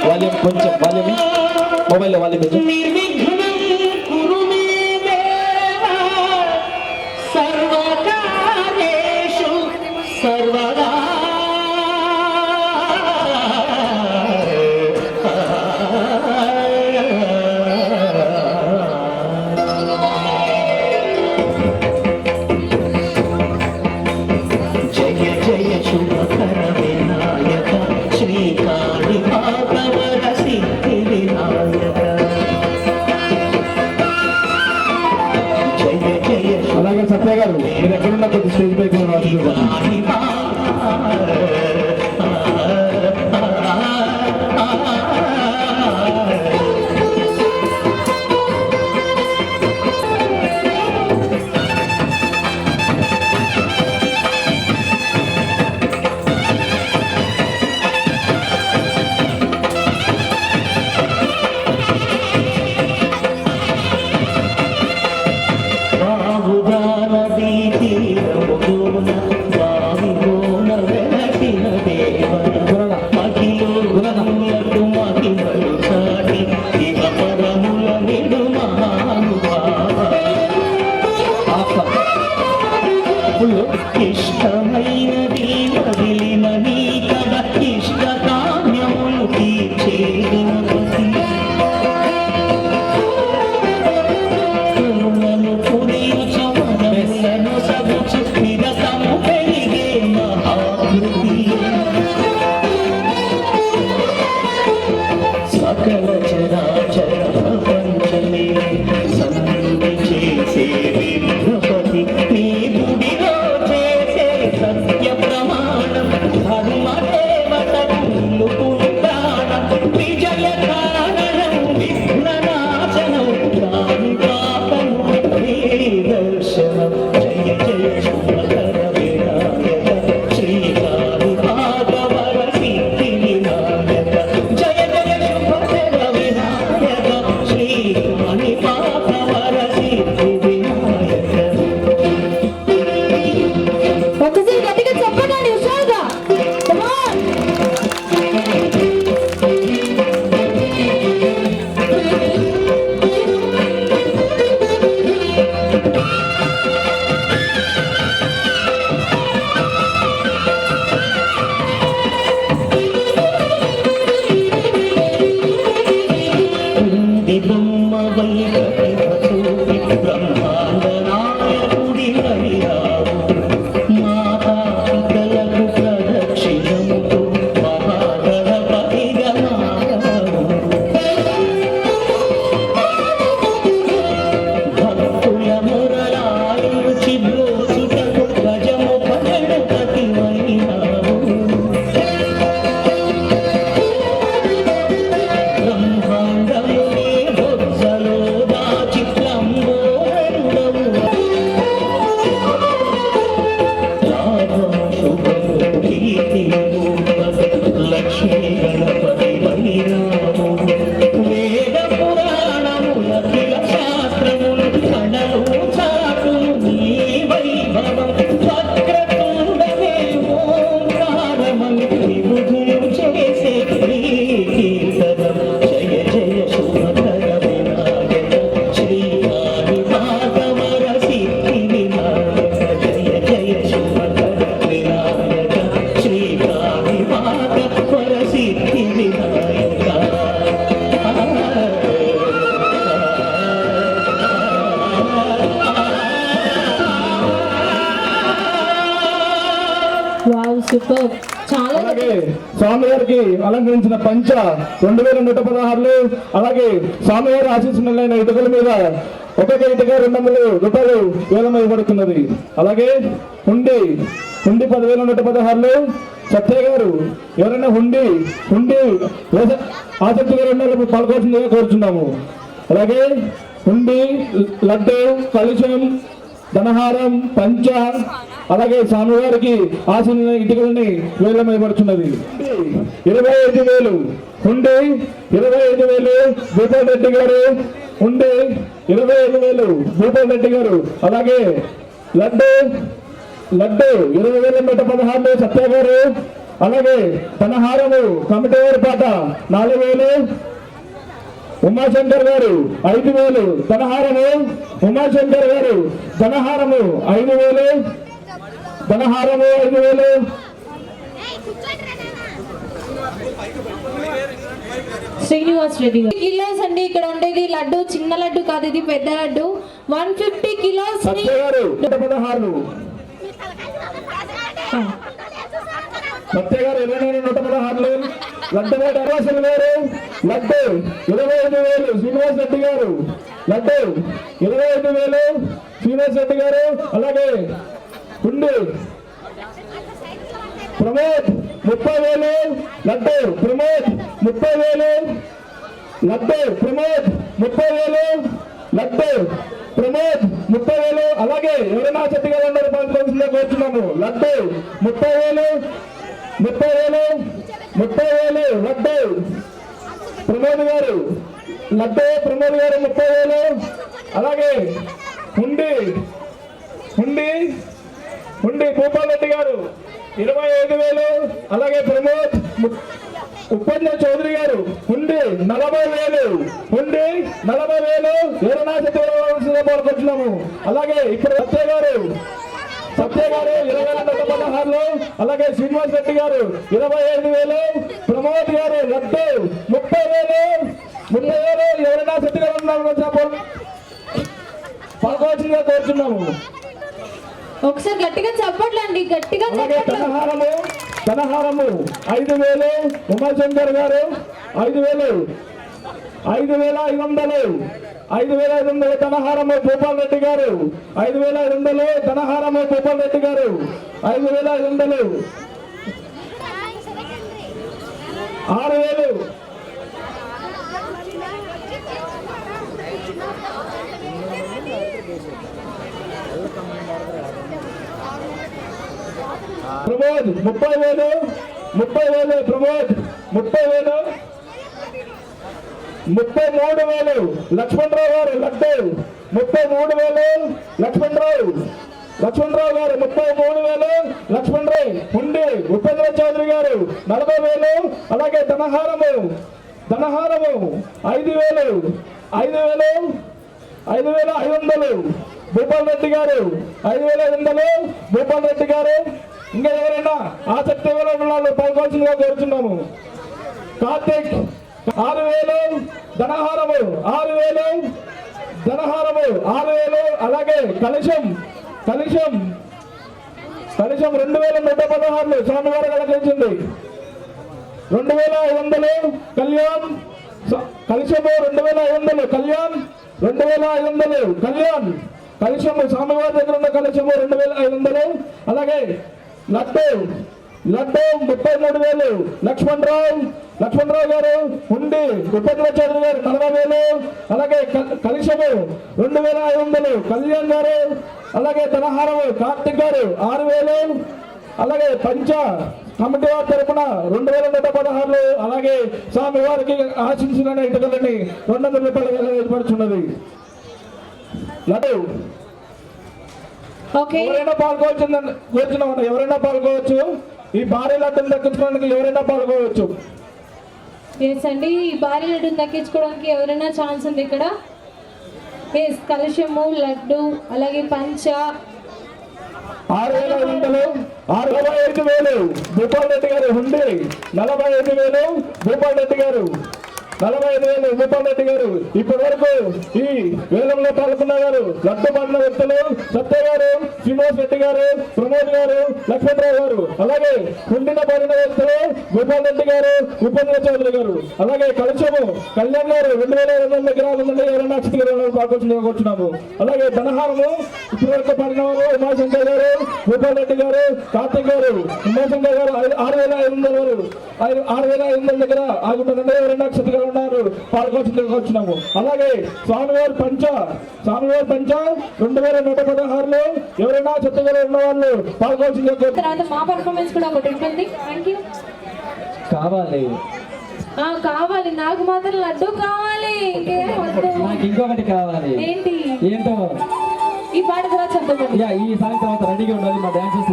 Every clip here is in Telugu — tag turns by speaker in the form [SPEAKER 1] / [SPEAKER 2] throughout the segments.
[SPEAKER 1] వాల్యూమ్ కొంచెం వాల్యూమ్ మొబైల్లో వాల్యూమ్ కొంచెం.
[SPEAKER 2] సర్వకార్యేషు సర్వదా జయ జయ శుభకర వినాయక శ్రీకాళి భాగవత సిద్ధి వినాయక జయ జయ
[SPEAKER 1] అలాగే సత్య గారు మీరు ఎక్కడున్న కొద్ది స్టేజ్ పైకి
[SPEAKER 2] శుభకాళి ఇష్టమైనది వదిలినని కదా ఇష్ట కామ్యములు తీర్చేది కరుణను పురియుచమనను సగుచు విరతము పెరిగే మహాకృతి సకల చరాచర ప్రపంచమే సంధి చేసే విగ్రహపతి నీ గుడిలో చేసే సత్య ప్రమాణం ధర్మ దేవతలు పురాణం విజయ కారణం విఘ్ననాశనం రాణి పాపను దర్శనం జయ జయ శుభకర వినాయక శ్రీకాళి భాగవత సిద్ధి వినాయక జయ జయ శుభకర వినాయక శ్రీకాళి భాగవత సిద్ధి వినాయక.
[SPEAKER 3] ఒకసారి గట్టిగా చెప్పండి ఉషాగా. Come on.
[SPEAKER 2] కుంది బొమ్మ వైకటి వసూరి బ్రహ్మాండ నాయకుడి హరిరావు మాతా పితలకు ప్రదక్షిణముతో మహాగణపతిగా మారావు భక్తుల మురళాయించి బ్రోచుటకు గజముఖ గణపతివైనావు బ్రహ్మాండమునే బొజ్జలో దాచి లంబోదరుడవు లాభము శుభము కీర్తి లక్ష్మీ గణపతి వైరాము వేద పురాణముల కిల శాస్త్రములు కణలు చాటును నీ వైభవం వక్రతుండమే ఓంకారమని విబుధులు చేసే కీర్తనం జయ జయ శుభకర వినాయక శ్రీకాళి భాగవత సిద్ధి వినాయక జయ జయ శుభకర వినాయక శ్రీకాళి భాగవత సిద్ధి వినాయక.
[SPEAKER 3] Wow super. చాలా
[SPEAKER 1] అలాగే స్వామివారికి అలంకరించిన పంచ 2116 అలాగే స్వామివారి ఆశీస్సులైన ఇటుకల మీద ఒక్కొక్క ఇటుక 200 రూపాయలు వేలం ఇవ్వబడుతున్నది. అలాగే హుండీ 10,116 సత్య గారు ఎవరైనా హుండీ ఆసక్తిగా రెండు పాల్గొల్సిందిగా కోరుచున్నాము. అలాగే హుండీ లడ్డు కలుషం ధనహారం పంచ అలాగే స్వామివారికి ఆసన ఇటుకలని వేలమైపడుచున్నది. 25,000 హుండీ 25,000 భూపాల్ రెడ్డి గారు హుండీ 25,000 భూపాల్ రెడ్డి గారు. అలాగే లడ్డు 20,116 సత్య గారు అలాగే తనహారము కమిటీ వారి పాట 4000, ఉమాశంకర్ గారు 5000, ధనహారము ఉమాశంకర్ గారు ధనహారము 5000, ధనహారము 5000.
[SPEAKER 3] శ్రీనివాస్ రెడ్డి కిలోస్ అండి ఇక్కడ ఉండేది లడ్డు, చిన్న లడ్డు కాదు, ఇది పెద్ద లడ్డు. 150 కిలోస్.
[SPEAKER 1] సత్య గారు 116, సత్య గారు 116, లడ్డు రేట్ 60 గారు లడ్డు 25,000, శ్రీనివాస్ రెడ్డి గారు లడ్డు 25,000, శ్రీనివాస్ రెడ్డి గారు. అలాగే ఉండి ప్రమోద్ 30,000, లడ్డు ప్రమోద్ 30,000, లడ్డు ప్రమోద్ 30,000, లడ్డు ప్రమోద్ 30,000. అలాగే ఎవరైనా శెట్టి గారు అందరూ పంచుకోవాల్సిందే కోరుతున్నాము. లడ్డు 30,000, 30,000, లడ్డు ప్రమోద్ గారు, లడ్డు ప్రమోద్ గారు 30,000. అలాగే ఉండి భూపాల్ రెడ్డి గారు 25,000. అలాగే ప్రమోద్ ఉపేంద్ర చౌదరి గారు ఉండి 40,000, ఉండి 40,000. ఎవరైనా కోరుకుంటున్నాము. అలాగే ఇప్పుడు సత్య గారు 20,116. అలాగే శ్రీనివాస్ రెడ్డి గారు 25,000, ప్రమోద్ గారు లడ్డు 30,000. ఎవరైనా సత్య గారు పాల్గొవచ్చుగా కోరుతున్నాము.
[SPEAKER 3] ఒకసారి గట్టిగా చెప్పట్లండి, గట్టిగా
[SPEAKER 1] ధనహారము 5,000, ఉమాశంకర్ గారు 5,000, 5,500, ధనహారము భూపాల్ రెడ్డి గారు 5,500, ధనహారము భూపాల్ రెడ్డి గారు 5,500, 6,000. ప్రమోద్ 30,000, ప్రమోద్ 30,000, 33,000, లక్ష్మణరావు గారు లడ్డు 33,000, లక్ష్మణరావు గారు 33,000, లక్ష్మణరావు. ఉండి ఉపేంద్ర చౌదరి గారు 40,000. అలాగే ధనహారము 5,000, 5,500, భూపాల్ రెడ్డి గారు 5,500, భూపాల్ రెడ్డి గారు. ఇంకా ఎవరైనా ఆసక్తి వాళ్ళు పాల్గొల్సిందిగా కోరుతున్నాము. కార్తిక్ 6,000, ధనహారము 6,000. అలాగే కలశం 2,116 స్వామివారు కలశించింది. 2,500 కళ్యాణ్, కలశము 2,500 కళ్యాణ్, 2,500 కళ్యాణ్. కలశము స్వామివారి దగ్గర ఉన్న కలశము 2,500. అలాగే లడ్డు 33,000, లక్ష్మణరావు గారు. ఉండి ఉపేంద్ర చౌదరి గారు 40,000. అలాగే కలశము 2,500, కళ్యాణ్ గారు. అలాగే ధనహారము కార్తిక్ గారు 6,000. అలాగే పంచ కమిటీ వారి తరఫున 2,116. అలాగే స్వామి వారికి ఆశించిన ఇటుకలని 200 రూపాయలు ఏర్పడుతున్నది. లడ్డు ఎవరైనా పాల్గొవచ్చిందని కోరుచున్నామన్నా. ఎవరైనా పాల్గొవచ్చు. ఈ భారీ లడ్డును దక్కించుకోవడానికి ఎవరైనా పాల్గొవచ్చు.
[SPEAKER 3] అండి, ఈ భారీ లడ్డును దక్కించుకోవడానికి ఎవరైనా ఛాన్స్ ఉంది ఇక్కడ. కలశము, లడ్డు, అలాగే పంచ
[SPEAKER 1] 6,500, 45,000 భూపాల్ రెడ్డి గారు. ఉండి 45,000 భూపాల్ రెడ్డి గారు, 45,000 భూపాల్ రెడ్డి గారు. ఇప్పటి వరకు ఈ వేలంలో పాల్గొన్నారు లడ్డు పడిన వ్యక్తులు సత్య గారు, శ్రీనివాస్ రెడ్డి గారు, ప్రమోద్ గారు, లక్ష్మణరావు గారు. అలాగే ఉండిన పడిన వ్యక్తులు భూపాల్ రెడ్డి గారు, ఉపేంద్ర చౌదరి గారు. అలాగే కలశము కళ్యాణ్ గారు 2,200 ఎకరాల నుండి 2,00,000 పాల్గొచ్చున్నాము. అలాగే ధనహారము ఇప్పటి వరకు పడిన వారు ఉమాశంకర్ గారు, భూపాల్ రెడ్డి గారు, కార్తిక్ గారు, ఉమాశంకర్ గారు 6,500 దగ్గర ఆగుతున్న 2,00,000 ఉన్నారు పాల్గొచ్చున్నాము. అలాగే స్వామివారి పంచ 2,116. ఎవరైనా చెత్తగా ఉన్న వాళ్ళు పాల్గొచ్చిన
[SPEAKER 3] తర్వాత మా పర్ఫార్మెన్స్ కూడా ఒకటి ఉంటుంది. Thank you. కావాలి నాకు మాత్రం లడ్డు కావాలి.
[SPEAKER 4] ఇంకొకటి కావాలి.
[SPEAKER 3] ఏంటి?
[SPEAKER 4] ఏంటో
[SPEAKER 3] ఈ పాట కూడా చెప్పండి.
[SPEAKER 4] ఈ సాయంత్రం రెడీగా ఉండాలి మా డాన్సర్స్.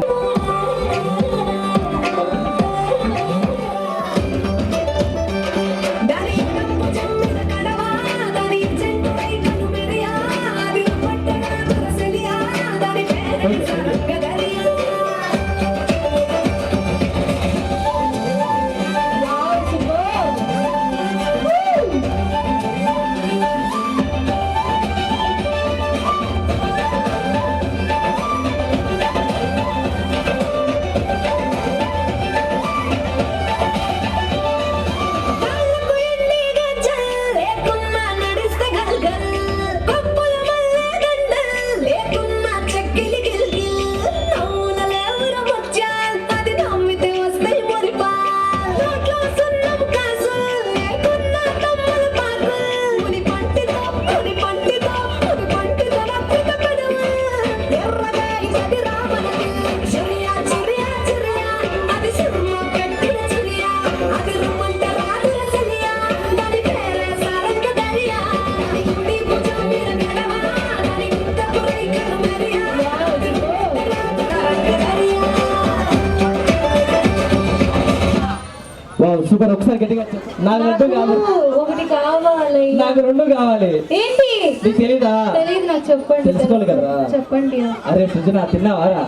[SPEAKER 4] సూపర్. ఒకసారి గట్టిగా చెప్పు. నాకు లడ్డు కావాలి.
[SPEAKER 3] ఒకటి కావాలి.
[SPEAKER 4] నాకు రెండు కావాలి.
[SPEAKER 3] ఏంటి
[SPEAKER 4] నీకు తెలీదా?
[SPEAKER 3] తెలియదు నాకు, చెప్పండి.
[SPEAKER 4] తెలుసుకోవాలి కదా.
[SPEAKER 3] చెప్పండి.
[SPEAKER 4] అరే సృజన తిన్నావారా?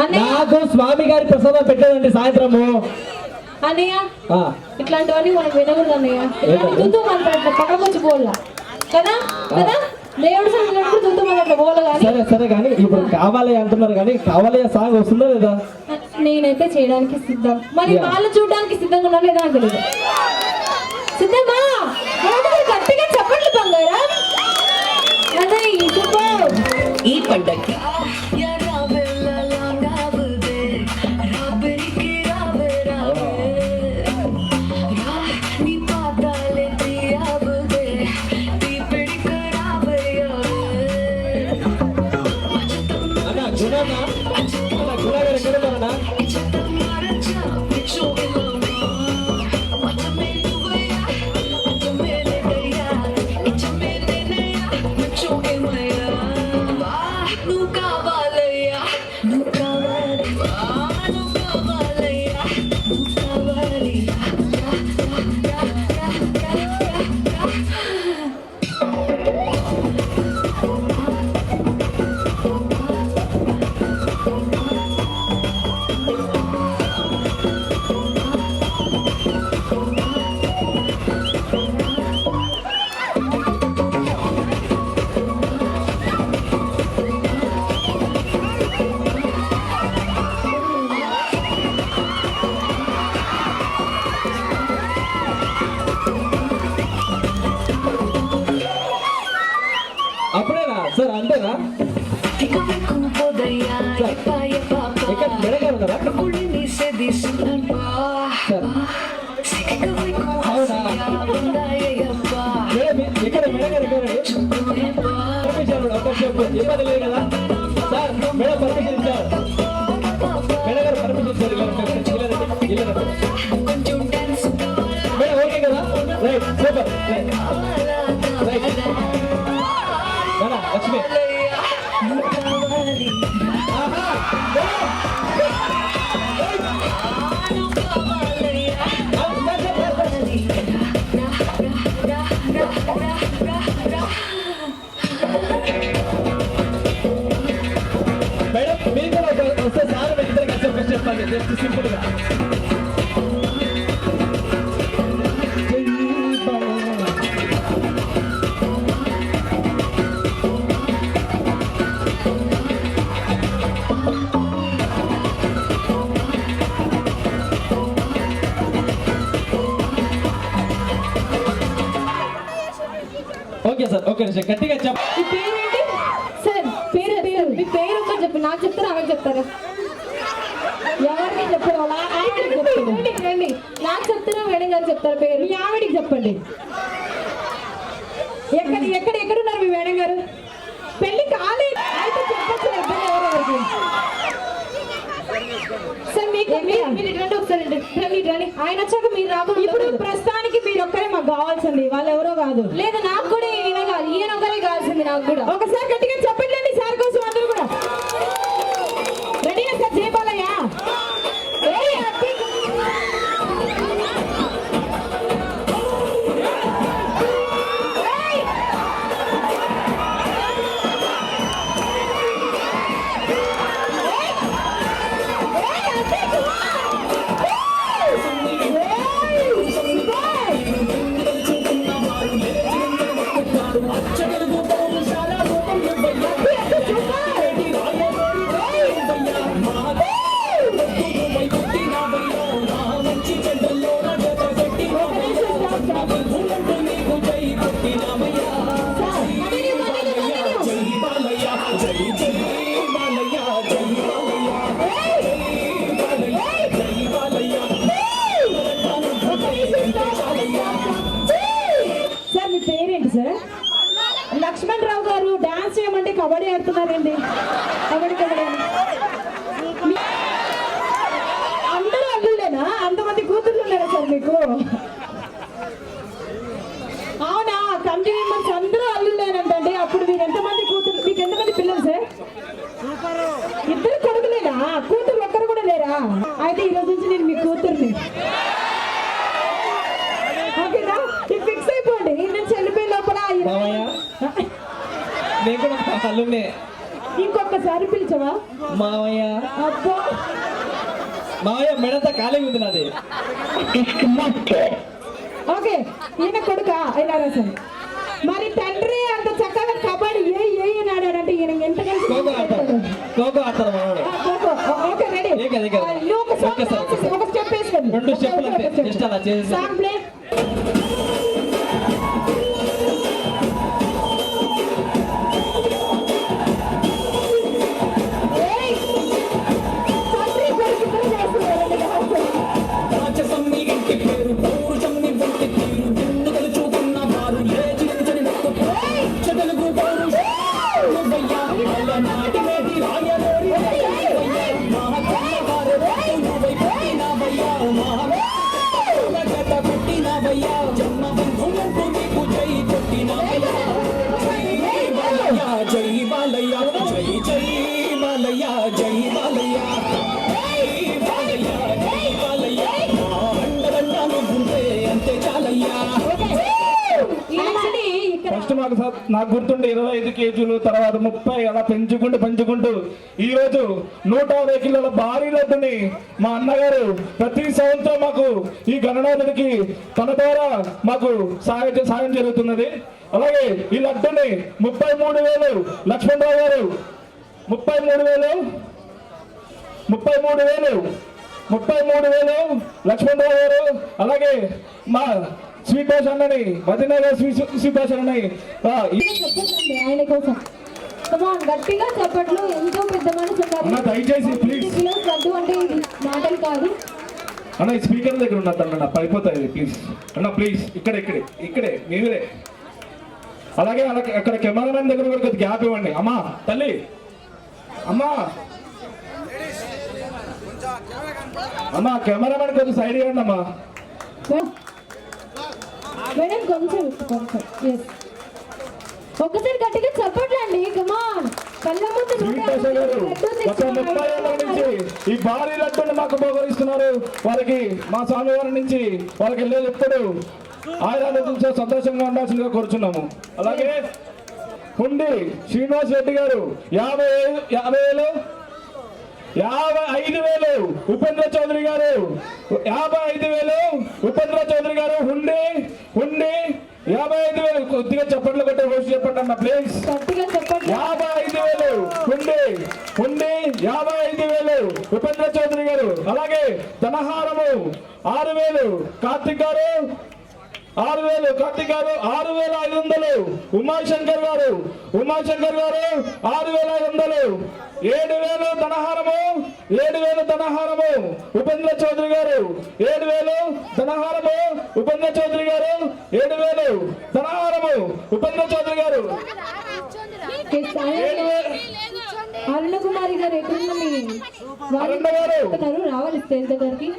[SPEAKER 3] అన్నయ్య
[SPEAKER 4] నాకు స్వామి గారి ప్రసాదం పెట్టాలండి సాయంత్రము.
[SPEAKER 3] అన్నయ్య
[SPEAKER 4] ఆ,
[SPEAKER 3] ఇట్లాంటివన్నీ మనం వినకూడదు అన్నయ్య. ఇట్లాంటి దుద్దు మన పక్కకు వచ్చి పోలా కదా కదా, దేవుడు సంగతి దుద్దు మన అట్లా పోలే. కానీ
[SPEAKER 4] సరే సరే కానీ ఇప్పుడు కావాలి అంటున్నారు కానీ కావాలి సాంగ్ వస్తుందా లేదా?
[SPEAKER 3] నేనైతే చేయడానికి సిద్ధం. మరి వాళ్ళు చూడడానికి సిద్ధంగా ఉన్నా లేదా నాకు తెలియదు. సిద్ధమా? గట్టిగా చెప్పండి బంగారా. అదే సూపర్.
[SPEAKER 2] ఈ పండక్కి
[SPEAKER 4] అన్నా గుణనా? అన్నా గుణ గారు ఎక్కడ ఉన్నారన్నా? అప్పుడేనా సార్? అంతేనా? ఇక్కడ మెడగారు ఉన్నారా? సార్ అవునా? మేడం ఇక్కడ మెడగారు ఎక్కడండి? పర్మిషన్ ఒక్క చెప్పు, ఇబ్బంది లేదు కదా సార్? మేడం పర్మిషన్ ఇచ్చారు. మెడగారు పర్మిషన్ ఇచ్చారు. మేడం ఓకే కదా? Right super. Right Lakshmi madam మీరు కూడా వస్తే సార్ ఇద్దరు కలిసి చెప్పండి జస్ట్ సింపుల్ గా. ఓకే సార్ ఓకే సార్ గట్టిగా చెప్ప.
[SPEAKER 3] మీ పేరేంటి సార్? పేరు పేరు మీ పేరు ఒక్క చెప్పు. నాకు చెప్తారా ఆమె చెప్తారా? ఎవరికి చెప్పారు? రండి, నాకు చెప్తారా మేడం గారు చెప్తారా పేరు? మీ ఆవిడికి చెప్పండి. ఎక్కడున్నారు మీ మేడం గారు? పెళ్లి కాలేదు అయితే చెప్పచ్చు. ఎవరెవరికి సార్ మీకు మీరు రండి ఒకసారి రండి. ఆయన వచ్చాక మీరు రాకుండా. ఇప్పుడు ప్రస్తుతానికి మీరు ఒక్కరే మాకు కావాల్సింది, వాళ్ళు ఎవరో కాదు. లేదు నాకు కూడా ఈయన కాదు, ఈయన ఒకరే కావాల్సింది నాకు కూడా. ఒకసారి గట్టిగా చెప్పండి సార్ కోసం అందరూ కూడా. రెడీనా సార్? జయపాలయ్య సార్ మీ పేరేంటి సార్? లక్ష్మణ్ రావు గారు డాన్స్ చేయమంటే కబడ్డీ ఆడుతున్నారండి. కబడ్డీ అందరూ అల్లుళ్ళేనా? అంతమంది కూతుర్లు ఉన్నారా సార్ మీకు? అవునా? కమిటీ మెంబర్స్ అందరూ అల్లుళ్ళేనంటండి. అప్పుడు మీరు ఎంతమంది కూతురు, మీకు ఎంతమంది పిల్లలు సార్? ఇద్దరు కొడుకులేనా? కూతురు ఒక్కరు కూడా లేరా? అయితే ఈ రోజు నుంచి నేను మీ కూతుర్ని. ఓకేనా ఇది ఫిక్స్ అయిపోండి ఈ నుంచి వెళ్ళిపోయే లోపల
[SPEAKER 4] మామయ్య నేను కూడా అల్లునే.
[SPEAKER 3] ఇంకొకసారి పిలిచవా
[SPEAKER 4] మామయ్య
[SPEAKER 3] అబ్బో
[SPEAKER 4] మామయ్య మెడంతా ఖాళీగా ఉంది నాది.
[SPEAKER 3] ఓకే ఈయన కొడుక అయినారా సరే మరి తండ్రి అంత చక్కగా కబడ్డీ ఏ అని ఆడాడంటే ఈయన ఎంత కలిసి
[SPEAKER 4] ఖోఖో ఆడతాడు, ఖోఖో ఆడతాడు మనవాడు.
[SPEAKER 3] ఓకే రెడీ
[SPEAKER 4] ఏ కదా, ఏ కదా.
[SPEAKER 3] ఒక స్టెప్ వేసుకోండి
[SPEAKER 4] 2 స్టెప్పులు అంతే, జస్ట్ అలా చేసి.
[SPEAKER 3] సాంగ్ ప్లే
[SPEAKER 2] జై బాలయ్య జై జై బాలయ్య జై బాలయ్య జై బాలయ్య జై బాలయ్య రంగరంగాను గుంటే అంతే చాలయ్యా.
[SPEAKER 1] ఫస్ట్ నాకు గుర్తుండే 25 కేజీలు, తర్వాత 30 అలా పెంచుకుంటూ ఈ రోజు 150 కిలోల భారీ లడ్డుని మా అన్నగారు ప్రతి సంవత్సరం మాకు ఈ గణనాథుడికి తన ద్వారా మాకు సాయం జరుగుతున్నది. అలాగే ఈ లడ్డుని 33,000 లక్ష్మణరావు గారు 33,000 లక్ష్మణరావు గారు, అలాగే మా స్వీట్ భాష అన్నని మదినగర్ స్వీట్ భాష అన్నని
[SPEAKER 3] ఆయన కోసం గట్టిగా చెప్పట్లు ఎంతో పెద్ద మనసు
[SPEAKER 1] అన్న దయచేసి ప్లీజ్
[SPEAKER 3] లడ్డు అంటే ఇది మాటలు కాదు
[SPEAKER 1] అన్న ఈ స్పీకర్ దగ్గర ఉన్నట్టు అన్న పడిపోతాయి ప్లీజ్ అన్న ప్లీజ్ ఇక్కడే మీరే. అలాగే అక్కడ కెమెరామెన్ దగ్గర కూడా కొద్దిగా గ్యాప్ ఇవ్వండి. అమ్మా తల్లి అమ్మా కెమెరామెన్ కొద్దిగా సైడ్ ఇవ్వండి అమ్మా.
[SPEAKER 3] మేడం కొంచెం ఎస్ ఒక్కసారి గట్టిగా చెప్పట్లండి కమాన్ కళ్ళ ముందు
[SPEAKER 1] స్వీట్ భాష గారు గత 30 ఏళ్ళ నుంచి ఈ భారీ లడ్డుని మాకు బహుకరిస్తున్నారు. వారికి మా స్వామివారి నుంచి వాళ్ళకి వెళ్ళేది ఎప్పుడు ఆయురాలు సంతోషంగా ఉండాల్సిందిగా కోరుచున్నాము. అలాగే హుండి శ్రీనివాస్ రెడ్డి గారు 55,000 ఉపేంద్ర చౌదరి గారు 55,000 ఉపేంద్ర చౌదరి గారు హుండి 55,000 కొద్దిగా చప్పట్లు కొట్టే రోజు చెప్పండి అన్న ప్లీజ్. 55,000 హుండి 55,000 ఉపేంద్ర చౌదరి గారు. అలాగే ధనహారము 6,000 కార్తిక్ గారు 6,500 ఉమాశంకర్ గారు 6,500 7,000 ధనహారము ఉపేంద్ర చౌదరి గారు 7,000 ధనహారము ఉపేంద్ర చౌదరి గారు 7,000 ధనహారము ఉపేంద్ర చౌదరి గారు.
[SPEAKER 3] అరుణ కుమారి గారు ఎక్కడ రావాలి స్టేజ్ దగ్గరికి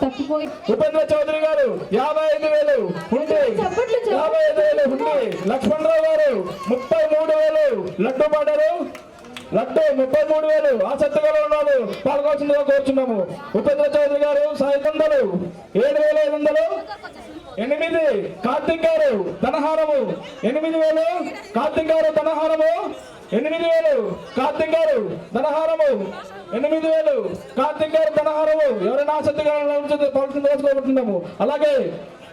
[SPEAKER 3] తప్పిపోయి
[SPEAKER 1] ఉపేంద్ర చౌదరి గారు 55,000 హుండి 55,000 హుండి లక్ష్మణరావు గారు 33,000 లడ్డు పాడారు లడ్డు 33,000 ఆసక్తిగా ఉన్నారు పాల్గొవలసిందిగా కోరుచున్నాము. ఉపేంద్ర చౌదరి గారు 500 7,500 8 కార్తిక్ గారు ధనహారము 8,000 కార్తిక్ గారు ధనహారము 8,000 కార్తిక్ గారు ధనహారము 8,000 కార్తిక్ గారు ధనహారము ఎవరైనా ఆసక్తిగా కోరుతున్నాము. అలాగే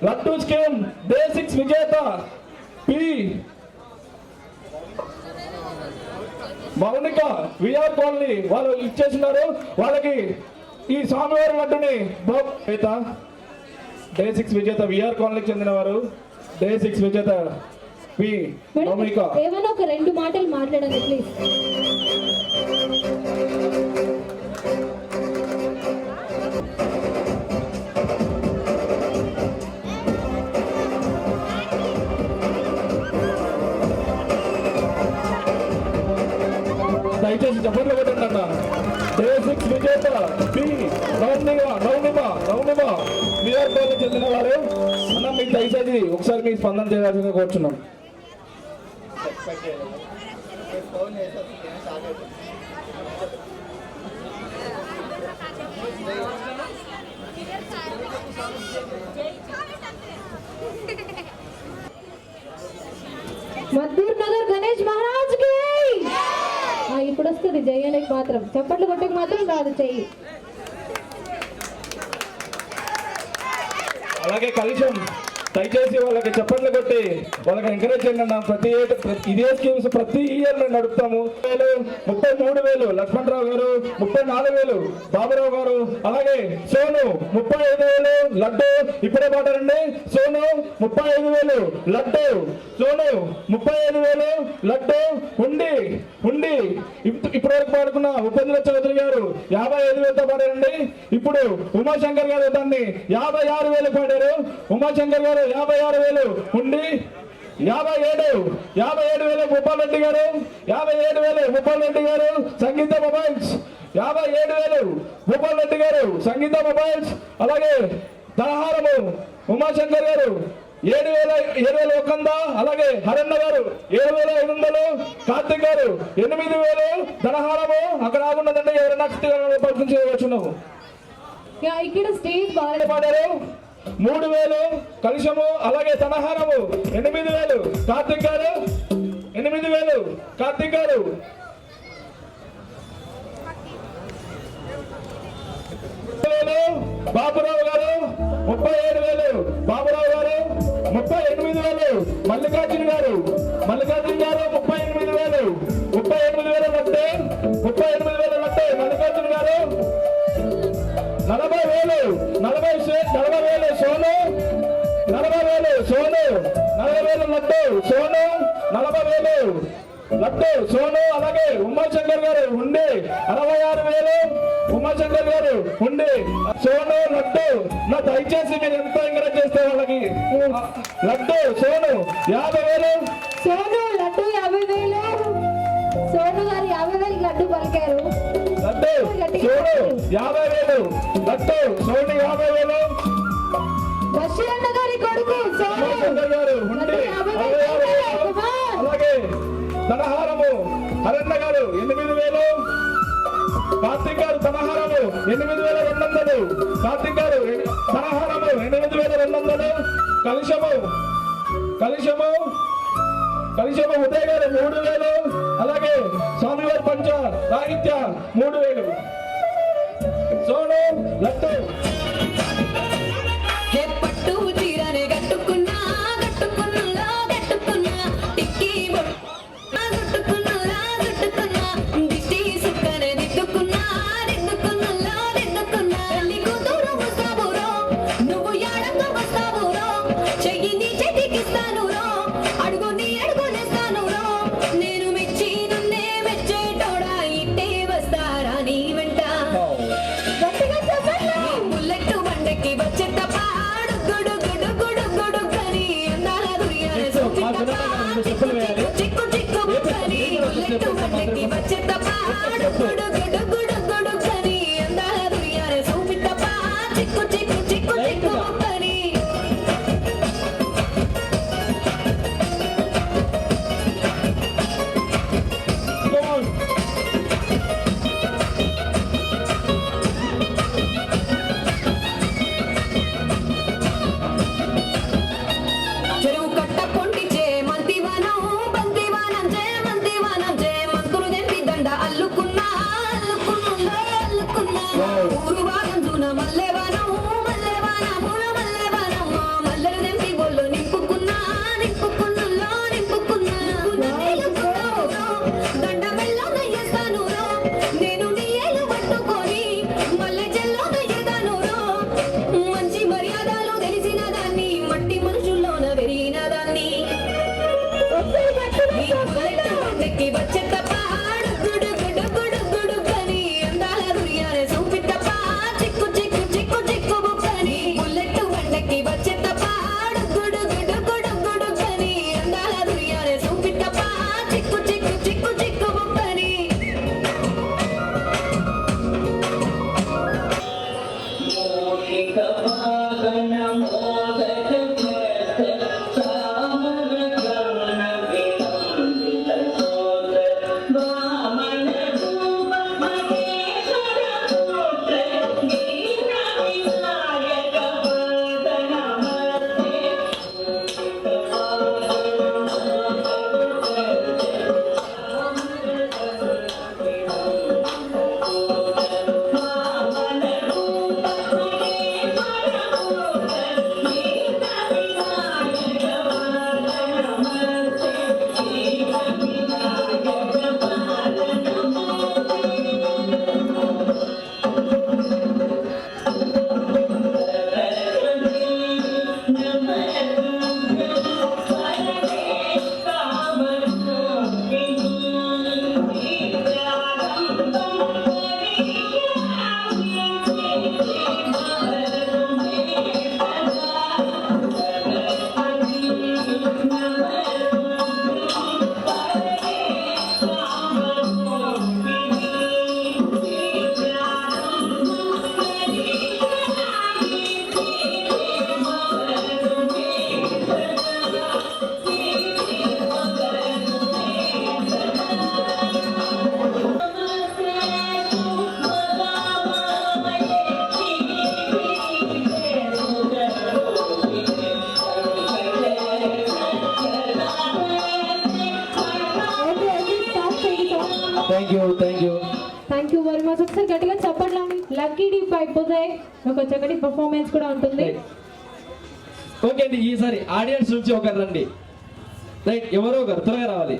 [SPEAKER 1] లడ్డు స్కీమ్ డే 6 విజేత పి మౌనిక విఆర్ కాలనీ వాళ్ళు ఇచ్చేసినారు. వాళ్ళకి ఈ స్వామివారి లడ్డుని డే 6 విజేత విఆర్ కాలనీకి చెందిన వారు డే 6 విజేత పి మౌనిక
[SPEAKER 3] ఏమైనా ఒక 2 మాటలు మాట్లాడండి ప్లీజ్.
[SPEAKER 1] దయచేసి చెప్పట్లు కొట్టండి అన్న. డే 6 విజేత పి నౌనిమ విఆర్ కాలనీ చెందిన వారు అన్న మీకు దయచేసి ఒకసారి మీ స్పందన చేయాల్సిందిగా కోరుచున్నాం.
[SPEAKER 3] మద్దూర్ నగర్ గణేష్ మహారాజ్ కి ఇప్పుడు వస్తుంది జయనికి మాత్రం చప్పట్లు కొట్టకు మాత్రం రాదు చెయ్యి.
[SPEAKER 1] అలాగే కలిసం దయచేసి వాళ్ళకి చప్పట్లు కొట్టి వాళ్ళకి ఎంకరేజ్ చేయండి అన్న. ఇదే స్కీమ్స్ ప్రతి ఇయర్ మేము నడుపుతాము. 33,000 లక్ష్మణరావు గారు, 34,000 బాబురావు గారు, అలాగే సోను 35,000 లడ్డు ఇప్పుడే పాడారండి. సోను 35,000 లడ్డు, సోను 35,000 లడ్డు ఉండి ఉండి ఇప్పటి వరకు పాడుకున్న ఉపేంద్ర చౌదరి గారు 55,000తో పాడారండి. ఇప్పుడు ఉమాశంకర్ గారు దాన్ని 56,000 పాడారు. ఉమాశంకర్ గారు 56,000 ఉండి 57,000 భూపాల్ రెడ్డి గారు, 57,000 భూపాల్ రెడ్డి గారు సంగీత మొబైల్స్, 57,000 భూపాల్ రెడ్డి గారు సంగీత మొబైల్స్. అలాగే దళహారము ఉమాశంకర్ గారు 7,100, అలాగే హరన్న గారు 7,500, కార్తిక్ గారు 8,000 దళహారము. అక్కడ ఆగున్నదండి, ఎవరైనా పరిశీలించవచ్చున్నాము.
[SPEAKER 3] ఇక్కడ స్టేజ్ బాగా
[SPEAKER 1] పాడారు 3,000 కలిశము, అలాగే తనహారము 8,000 కార్తిక్ గారు, 8,000 కార్తిక్ గారు. బాబురావు గారు 37,000, బాబురావు గారు 38,000, మల్లికార్జున గారు 38,000 లట్టే, 38,000 లట్టే మల్లికార్జున గారు. 40,000 సోను, 40,000 సోను, 40,000 లడ్డు సోను, 40,000 లడ్డు సోను. అలాగే ఉమాశంకర్ గారు ఉండి 66,000, ఉమాశంకర్ గారు ఉండి సోను లడ్డు. నా దయచేసి మీరు ఎంత ఎంకరేజ్ చేస్తే వాళ్ళకి లడ్డు సోను 50,000,
[SPEAKER 3] సోను లడ్డు 50,000, సోను గారు 50,000 లడ్డు పలికారు.
[SPEAKER 1] లడ్డు సోను 50,000, లడ్డు సోను 50,000.
[SPEAKER 3] బషీరన్న గారి కొడుకు సోను
[SPEAKER 1] ఉమాశంకర్ గారు ఉండి 66,000, అలాగే తనహారము హరన్న గారు 8,000, కార్తిక్ గారు తనహారము 8,200, కార్తిక్ గారు తనహారము 8,200, కలిశము ఉదయ్ గారు 3,000, అలాగే స్వామివారి పంచ రాహిత్య 3,000. సోను లడ్డు
[SPEAKER 5] పట్టు చీరనే కట్టుకున్నా టిక్కీ గుట్టుకున్నా దిష్టి సుక్కనే దిద్దుకున్నా పెళ్లి కూతురు వస్తావురో, నువ్వు యాడంగా వస్తావురో, చెయ్యి నీ చేతికిస్తాను రో, అడుగు నీ అడుగునేస్తాను రో, నేను మెచ్చి నన్నే మెచ్చేటోడా, ఇట్టే వస్తారా నీ వెంట. బుల్లెట్ బండకి వచ్చే తపాడు గుడు గుడు గుడు గుడు కని అందాల దుర్యానే చిక్కు చిక్కు బుక్కని. బుల్లెట్ బండకి వచ్చే తపాడు గుడు గుడు గుడు గుడు కని అందాల దుర్యానే సూపి తపా చిక్కు చిక్కు చిక్కు చిక్కు బుక్కని. చెరువు కట్ట పొంటిచే మంతివనం బంతివనం చే మంతులు తెంపి దండ అల్లుకున్నా ఊరు వాగంతున మల్లెవనం మల్లెలు తెంపి బొల్లు నింపుకున్నా దండ మెల్లోన ఎస్తాను రో, నేను నీ ఏలు పట్టుకొని మల్లె చెల్లోన ఎదాను రో, మంచి మర్యాదలు తెలిసిన దాన్ని, మట్టి మనుషుల్లోన పెరిగిన దాన్ని. వచ్చే తపాడు గుడు గుడు గుడు గుడు కని అందాల దుర్యానే సూపి తపా చిక్కు చిక్కు చిక్కు చిక్కు బుక్కని. బుల్లెట్ బండకి వచ్చే తపాడు గుడు గుడు గుడు గుడు కని అందాల దుర్యానే సూపి తపా చిక్కు చిక్కు చిక్కు చిక్కు బుక్కని.
[SPEAKER 3] క్రిస్మస్ ఒకసారి గట్టిగా చెప్పండి. లక్కీ డీప్ అయిపోతాయి, ఒక చక్కటి పర్ఫార్మెన్స్ కూడా ఉంటుంది.
[SPEAKER 4] ఓకే అండి, ఈసారి ఆడియన్స్ నుంచి ఒకరు రండి. రైట్, ఎవరో ఒకరు త్వరగా రావాలి.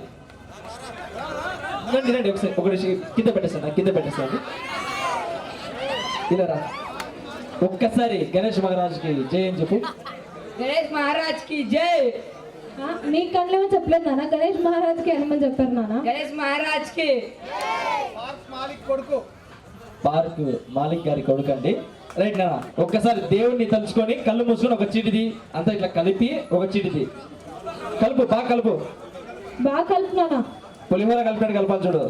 [SPEAKER 4] రండి రండి, ఒకసారి ఒకటి కింద పెట్టేస్తాను. ఇలా రా. ఒక్కసారి గణేష్ మహారాజ్కి జై అని చెప్పు.
[SPEAKER 6] గణేష్ మహారాజ్ కి జై.
[SPEAKER 3] నీ కళ్ళేమో చెప్పలేదు నాన్న, గణేష్ మహారాజ్కి అనమని చెప్పారు నాన్న.
[SPEAKER 6] గణేష్ మహారాజ్ కి
[SPEAKER 4] పార్క్ మాలిక్ గారి కొడుకు అండి. రైట్ నాన్న, ఒక్కసారి దేవుణ్ణి తలుచుకొని కళ్ళు మూసుకొని ఒక చీటిది అంతా ఇట్లా కలిపి ఒక చీటిది కలుపు, బాగా కలుపు.
[SPEAKER 3] బాగా కలుపు నాన్న.
[SPEAKER 4] పులిహోర కలిపినట్టు కలపాలి చూడు.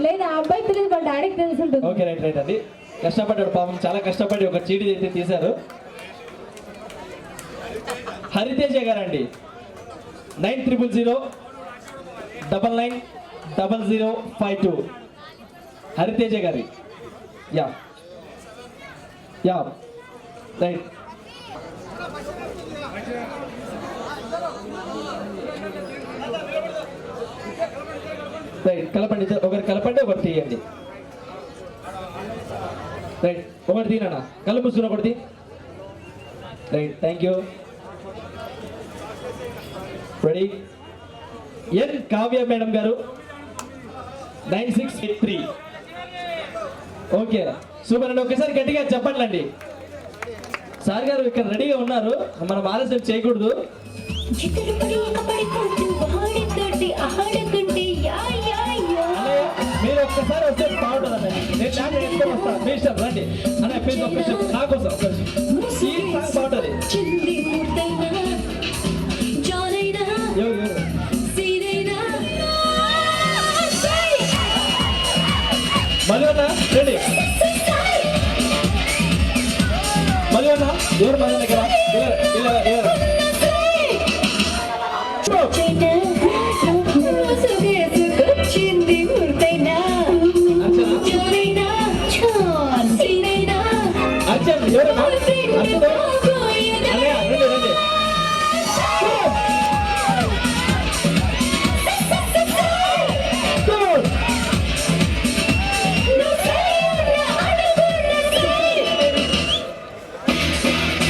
[SPEAKER 3] లేదు, ఆ అబ్బాయి తెలియదు, వాళ్ళ డాడీకి తెలిసి ఉంటుంది.
[SPEAKER 4] ఓకే రైట్ రైట్ అండి, కష్టపడ్డాడు పాపం, చాలా కష్టపడి ఒక చీటి అయితే తీశారు. హరితేజ గారండి, 9000999052. హరితేజ గారి యా రైట్. రైట్, కలపండి, ఒకరు కలపండి, ఒకరు తీయండి. రైట్, ఒకటి తీనా కళ్ళు మూసుకుని ఒకటి. Right, thank you. Ready. N Kavya madam గారు 9683. ఓకే సూపర్ అండి, ఒకసారి గట్టిగా చెప్పండి. సార్ గారు ఇక్కడ రెడీగా ఉన్నారు, మనం ఆలస్యం చేయకూడదు. మీరు ఒక్కసారి వస్తే బాగుంటుందండి. నేను ల్యాబ్ వేసుకొని వస్తాను, మీ ఇష్టం రండి అనే ప్లీజ్ ఒక నిమిషం నా కోసం ఒక నిమిషం. ఈ సాంగ్ బాగుంటుంది. ఎవరు మళ్ళీ అన్న రండి, మళ్ళీ అన్న ఎవరు మళ్ళీ దగ్గర అర్చన ఎవరు అర్చన అన్నయ్య రండి రండి.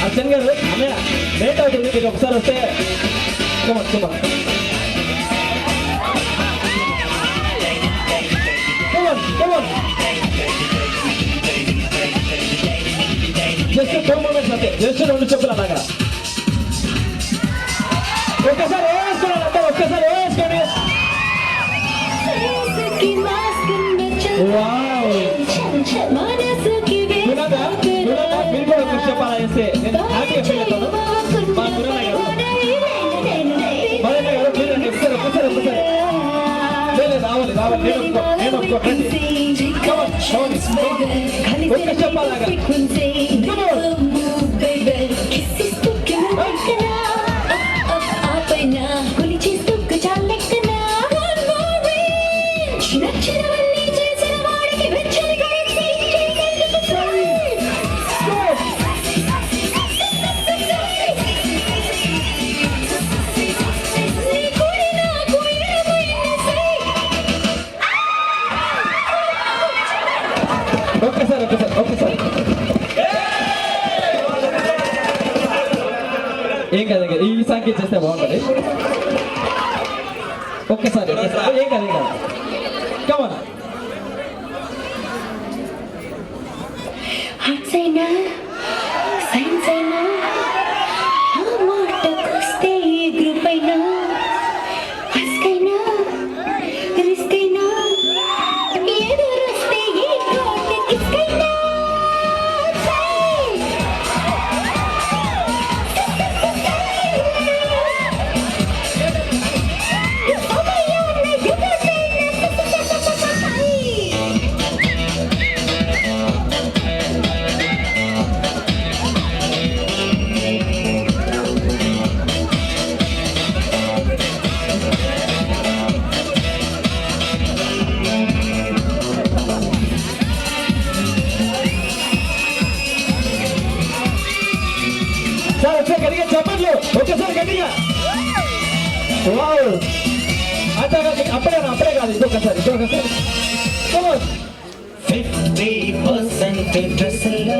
[SPEAKER 4] అర్చన్ గారు అన్నయ్య లేట్ అవుతుంది, మీరు ఒకసారి వస్తే జస్ట్ 2 moments అంతే, జస్ట్ 2 చెప్పులు అలాగా. ఒక్కసారి వేసుకోండి అందరూ, ఒక్కసారి వేసుకోండి. మీరు కూడా ఒక చెప్పాలా వేస్తే నేను హ్యాపీగా ఫీల్ అవుతాను. మా గురన్న గారు మరన్న గారు మీరు ఒక్కసారి రావాలి నేను ఒప్పుకోండి. ఒక్క చెప్పాలాగా ఒక్కసారి ఏం కదా ఈ సంఖ్య చేస్తే బాగుంటుంది. ఒక్కసారి ఏం కదా కమన్. గట్టిగా చెప్పట్లు, ఒక్కసారి గట్టిగా. అప్పుడే కాదు, ఇంకొకసారి
[SPEAKER 2] 100% డ్రెస్సులో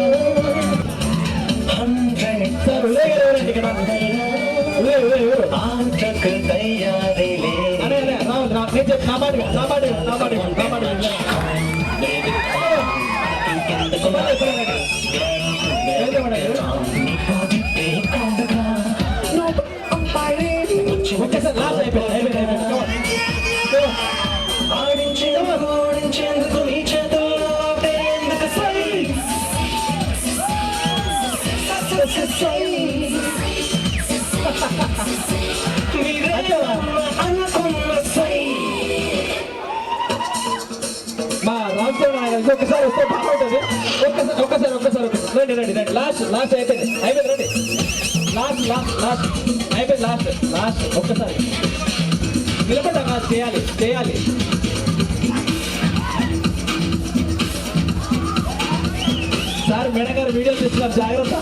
[SPEAKER 2] 100
[SPEAKER 4] సార్ ఉదయ్ గారు ఎవరండి ఇక్కడ ఉదయ్ ఎవరు
[SPEAKER 2] ఆటకు తయారీలే
[SPEAKER 4] అనే రావాలి నేను చెప్పి నా మాట ఒక్కసారి లాస్ట్ అయిపోయింది
[SPEAKER 2] ఆడించేందుకు నీ చేతుల్లో ఆపేందుకు
[SPEAKER 4] మా రామచంద్ర గారికి ఒకసారి వస్తే బాగుంటుంది ఒక్కసారి రండి లాస్ట్ అయిపోయింది రండి లాస్ట్ అయిపోయింది లాస్ట్ ఒక్కసారి నిలబడ్డా చేయాలి సార్ మేడం గారు వీడియో తీస్తున్నారు జాగ్రత్త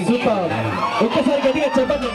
[SPEAKER 4] సూపర్ ఒక్కసారి గట్టిగా చెప్పండి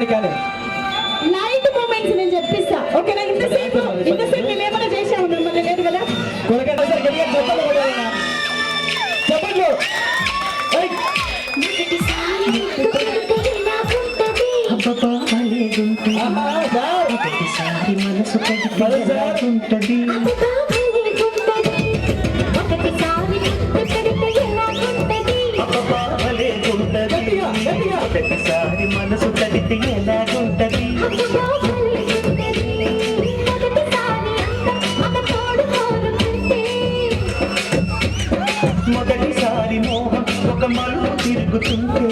[SPEAKER 4] కానీ
[SPEAKER 3] లైట్ మూమెంట్స్ నేను చెప్పిస్తా ఓకేనా ఇంతసేపు మేము ఏమైనా చేసాము మిమ్మల్ని లేదు కదా
[SPEAKER 4] కొరకండి సార్ గట్టిగా చెప్పండి
[SPEAKER 2] ఒకటిసారి మనసు కట్టుకుంటది ఒకటిసారి మనసు కడితే ఎలాగుంటది మొదటిసారి మోహం ఒక మలుపు తిరుగుతుంటే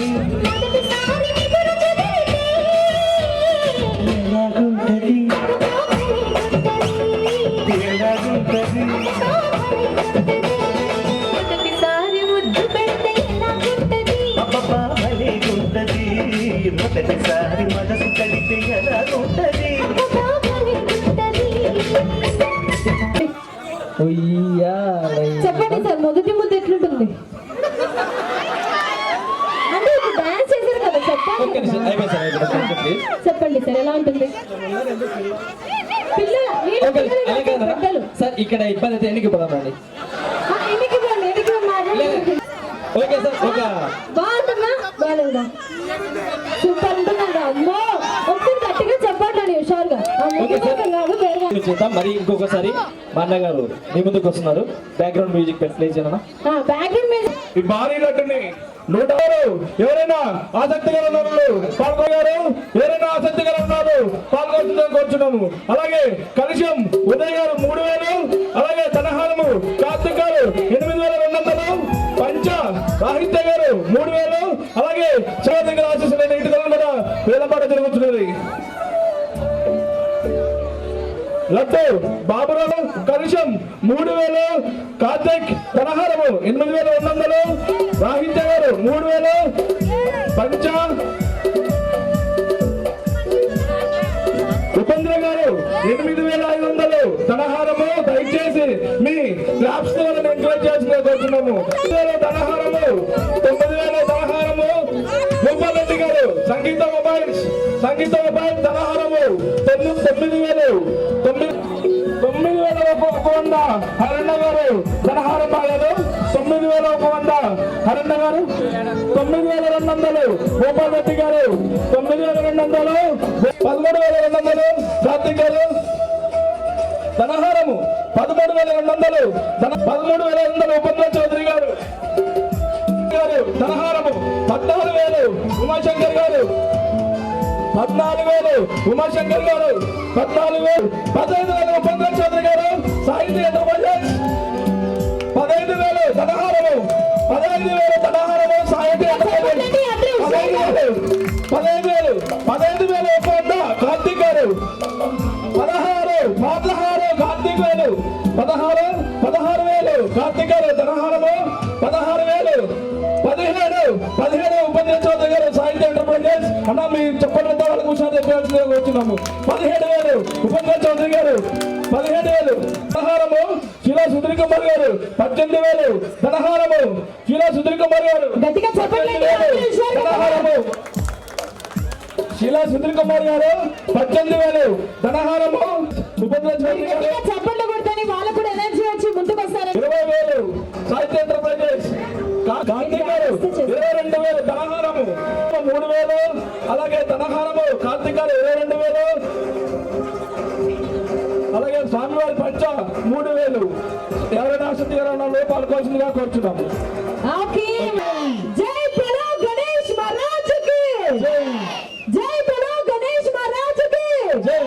[SPEAKER 2] ఎలాగుంటది ఎలాగుంటది మొదటిసారి మనసు కలిపి ఎలా ఉంటది
[SPEAKER 3] చెప్పండి సార్ మొదటి ముద్ద ఎట్లుంటుంది అంటే ఇప్పుడు డాన్స్ చేశారు కదా చెప్పండి సార్ ఎలా ఉంటుంది
[SPEAKER 4] సార్ ఇక్కడ ఇబ్బంది అయితే ఎన్నికి పోదామండి
[SPEAKER 3] ఎన్నికి
[SPEAKER 4] ఓకే సార్ ఒక
[SPEAKER 3] బాగుంటుందా బాగాలేదా సూపర్ ఉంటుందండి అమ్మో ఒకసారి గట్టిగా చెప్పండి హుషారుగా
[SPEAKER 4] ఓకే సార్
[SPEAKER 3] కాదు వేరుగా
[SPEAKER 4] చేద్దాం మరి ఇంకొకసారి మా అన్నగారు మీ ముందుకు వస్తున్నారు బ్యాక్గ్రౌండ్ మ్యూజిక్ ప్లే చేయనా
[SPEAKER 3] బ్యాక్గ్రౌండ్ మీద
[SPEAKER 1] ఈ భారీ నటుని 106 ఎవరైనా ఆసక్తి గల నటులు పాల్గొన్నారు, ఎవరైనా ఆసక్తి గల ఉన్నారు పాల్గొంటుందని కోరుచున్నాము. అలాగే కలిశం ఉదయ్ గారు 3000, అలాగే తనహారము కార్తిక్ గారు 8200, పంచ రాహిత్య గారు 3000, అలాగే చాలా దగ్గర ఆశిస్తున్న ఇటుకలను కూడా వేలంపాట జరుగుతున్నది. లడ్డు బాబురావు కలిశం 3000, కార్తిక్ తనహారము 8100, రాహిత్య గారు 3000, పంచ ఉపేంద్ర గారు 8500 తనహారము. దయచేసి మీ క్లాప్స్ తో ఎంకరేజ్ చేసిన కోరుతున్నాము. 9000 తనహారము, 9000 తనహారము. భూపాల్ రెడ్డి గారు సంగీత మొబైల్ తనహారము 9000, 9,100 హరణ గారు తనహారం బాగారు 9,100 హరణ గారు 9,200, భూపాల్ రెడ్డి గారు 9,200, 13,200 కార్తిక్ గారు ధనహారము 13,200, 13,200 ఉపేంద్ర చౌదరి గారు ధనహారము 14,000 ఉమాశంకర్ గారు 14,000 ఉమాశంకర్ గారు 14,000, 15,000 ఉపేంద్ర చౌదరి గారు సాహిత్య ఎంటర్ప్రైజెస్ 15,000 ధనహారము, 15,000 ధనహారము సాహిత్య ఎంటర్ప్రైజెస్ 15,000 ఉపేంద్ర కార్తిక్ గారు 16,000 కార్తిక్ గారు 16,000 కార్తిక్ గారు ధనహారము 16,000, 17 ఉపేంద్ర చౌదరి గారు సాహిత్య ఎంటర్ప్రైజెస్ అన్న మీ చెప్పండి వాళ్ళకి హుషారు చెప్పాల్సిందిగా వచ్చినాము. 17,000 ఉపేంద్ర చౌదరి గారు 17,000 ధనహారము. శిలా సుధీర్ కుమార్ గారు 18,000 ధనహారము. శిలా సుధీర్ కుమార్ గారు
[SPEAKER 3] గట్టిగా చెప్పండి
[SPEAKER 1] 18,000 ధనహారము. శిలా సుధీర్ కుమార్ గారు 18,000 ధనహారము. ఉపేంద్ర చౌదరి గారు
[SPEAKER 3] గట్టిగా చెప్పండి కొడితేనే వాళ్ళకు కూడా ఎనర్జీ వచ్చి ముందుకు వస్తారు.
[SPEAKER 1] 20,000 సాహిత్య ఎంటర్ప్రైజెస్. కార్తిక్ గారు 22,000 ధనహారము 3,000, అలాగే ధనహారము కార్తిక్ గారు 22,000, అలాగే స్వామివారి పంచ 3,000. ఎవరైనా ఆసక్తి గారు పాల్గొల్సిందిగా కోరుచున్నాము.
[SPEAKER 3] ఓకే జై బలో గణేష్ మహారాజుకి జై బలో గణేష్ మహారాజుకి
[SPEAKER 1] జై.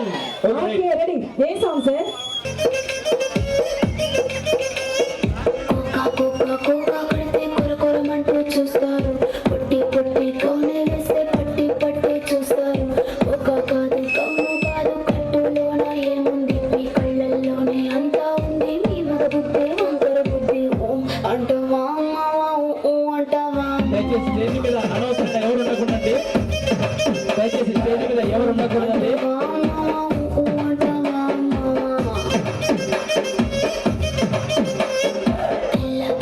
[SPEAKER 3] ఓకే రెడీ ఏ సాంగ్ సార్
[SPEAKER 5] కోకా కడితే కొరకొరమంటూ చూస్తారు, పొట్టి పొట్టి కౌనే వేస్తే పట్టి పట్టి చూస్తారు. ఒక కాదు కౌను కాదు కట్టులోన ఏముంది, మీ కళ్ళల్లోనే అంతా ఉంది. మీ మగ బుద్ధి వంకర బుద్ధి అంటవా అంటవా.
[SPEAKER 4] దయచేసి స్టేజ్ మీద అనవసరంగా ఎవరు ఉండకూడదండి. దయచేసి స్టేజ్ మీద ఎవరు ఉండకూడదండి.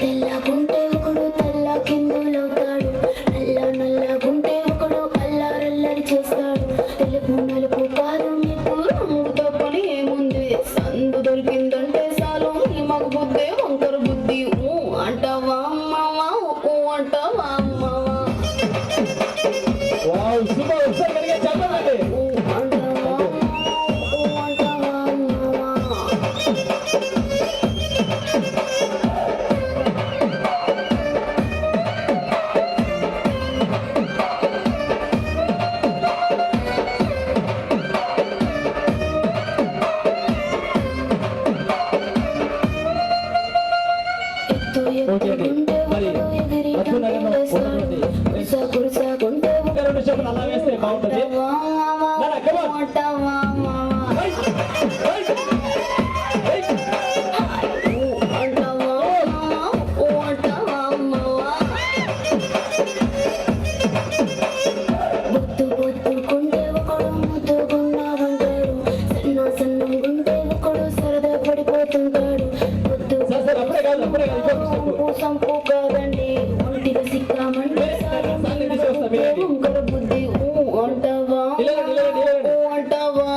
[SPEAKER 5] తెల్లగుంటే ఒకడు తెల్ల కిందులవుతాడు, నల్ల నల్లగుంటే ఒకడు అల్లారల్లరి చేస్తాడు. తెలుపు నలుపు కాదు మీకు రంగుతో పని ఏముంది, సందు దొరికిందంటే చాలు ఈ మగ బుద్ధి వంకర బుద్ధి అంటావా అమ్మవా అంటావా అమ్మవా
[SPEAKER 4] వావ్ సూపర్. ఒకసారి గట్టిగా చెప్పండి.
[SPEAKER 5] అంటావా అంటావా అమ్మవా.
[SPEAKER 4] ఓకే అండి. మరి మధునగర్లో ఉన్నటువంటి 2 నిమిషాలు అలా వేస్తే బాగుంటుంది. నాన్న, come on. Hey. Hey. Hey.
[SPEAKER 5] బొద్దు బొద్దుకుంటే ఒకడు ముద్దుగున్నావంటాడు, సన్న సన్నంగుంటే ఒకడు సరదా పడిపోతుంటాడు. బొద్దు
[SPEAKER 4] సార్ అప్పుడే కాదు
[SPEAKER 5] సంపు కాదండి, ఒంటిగా సిక్కామంటే వంకర బుద్ధి అంటావా అంటావా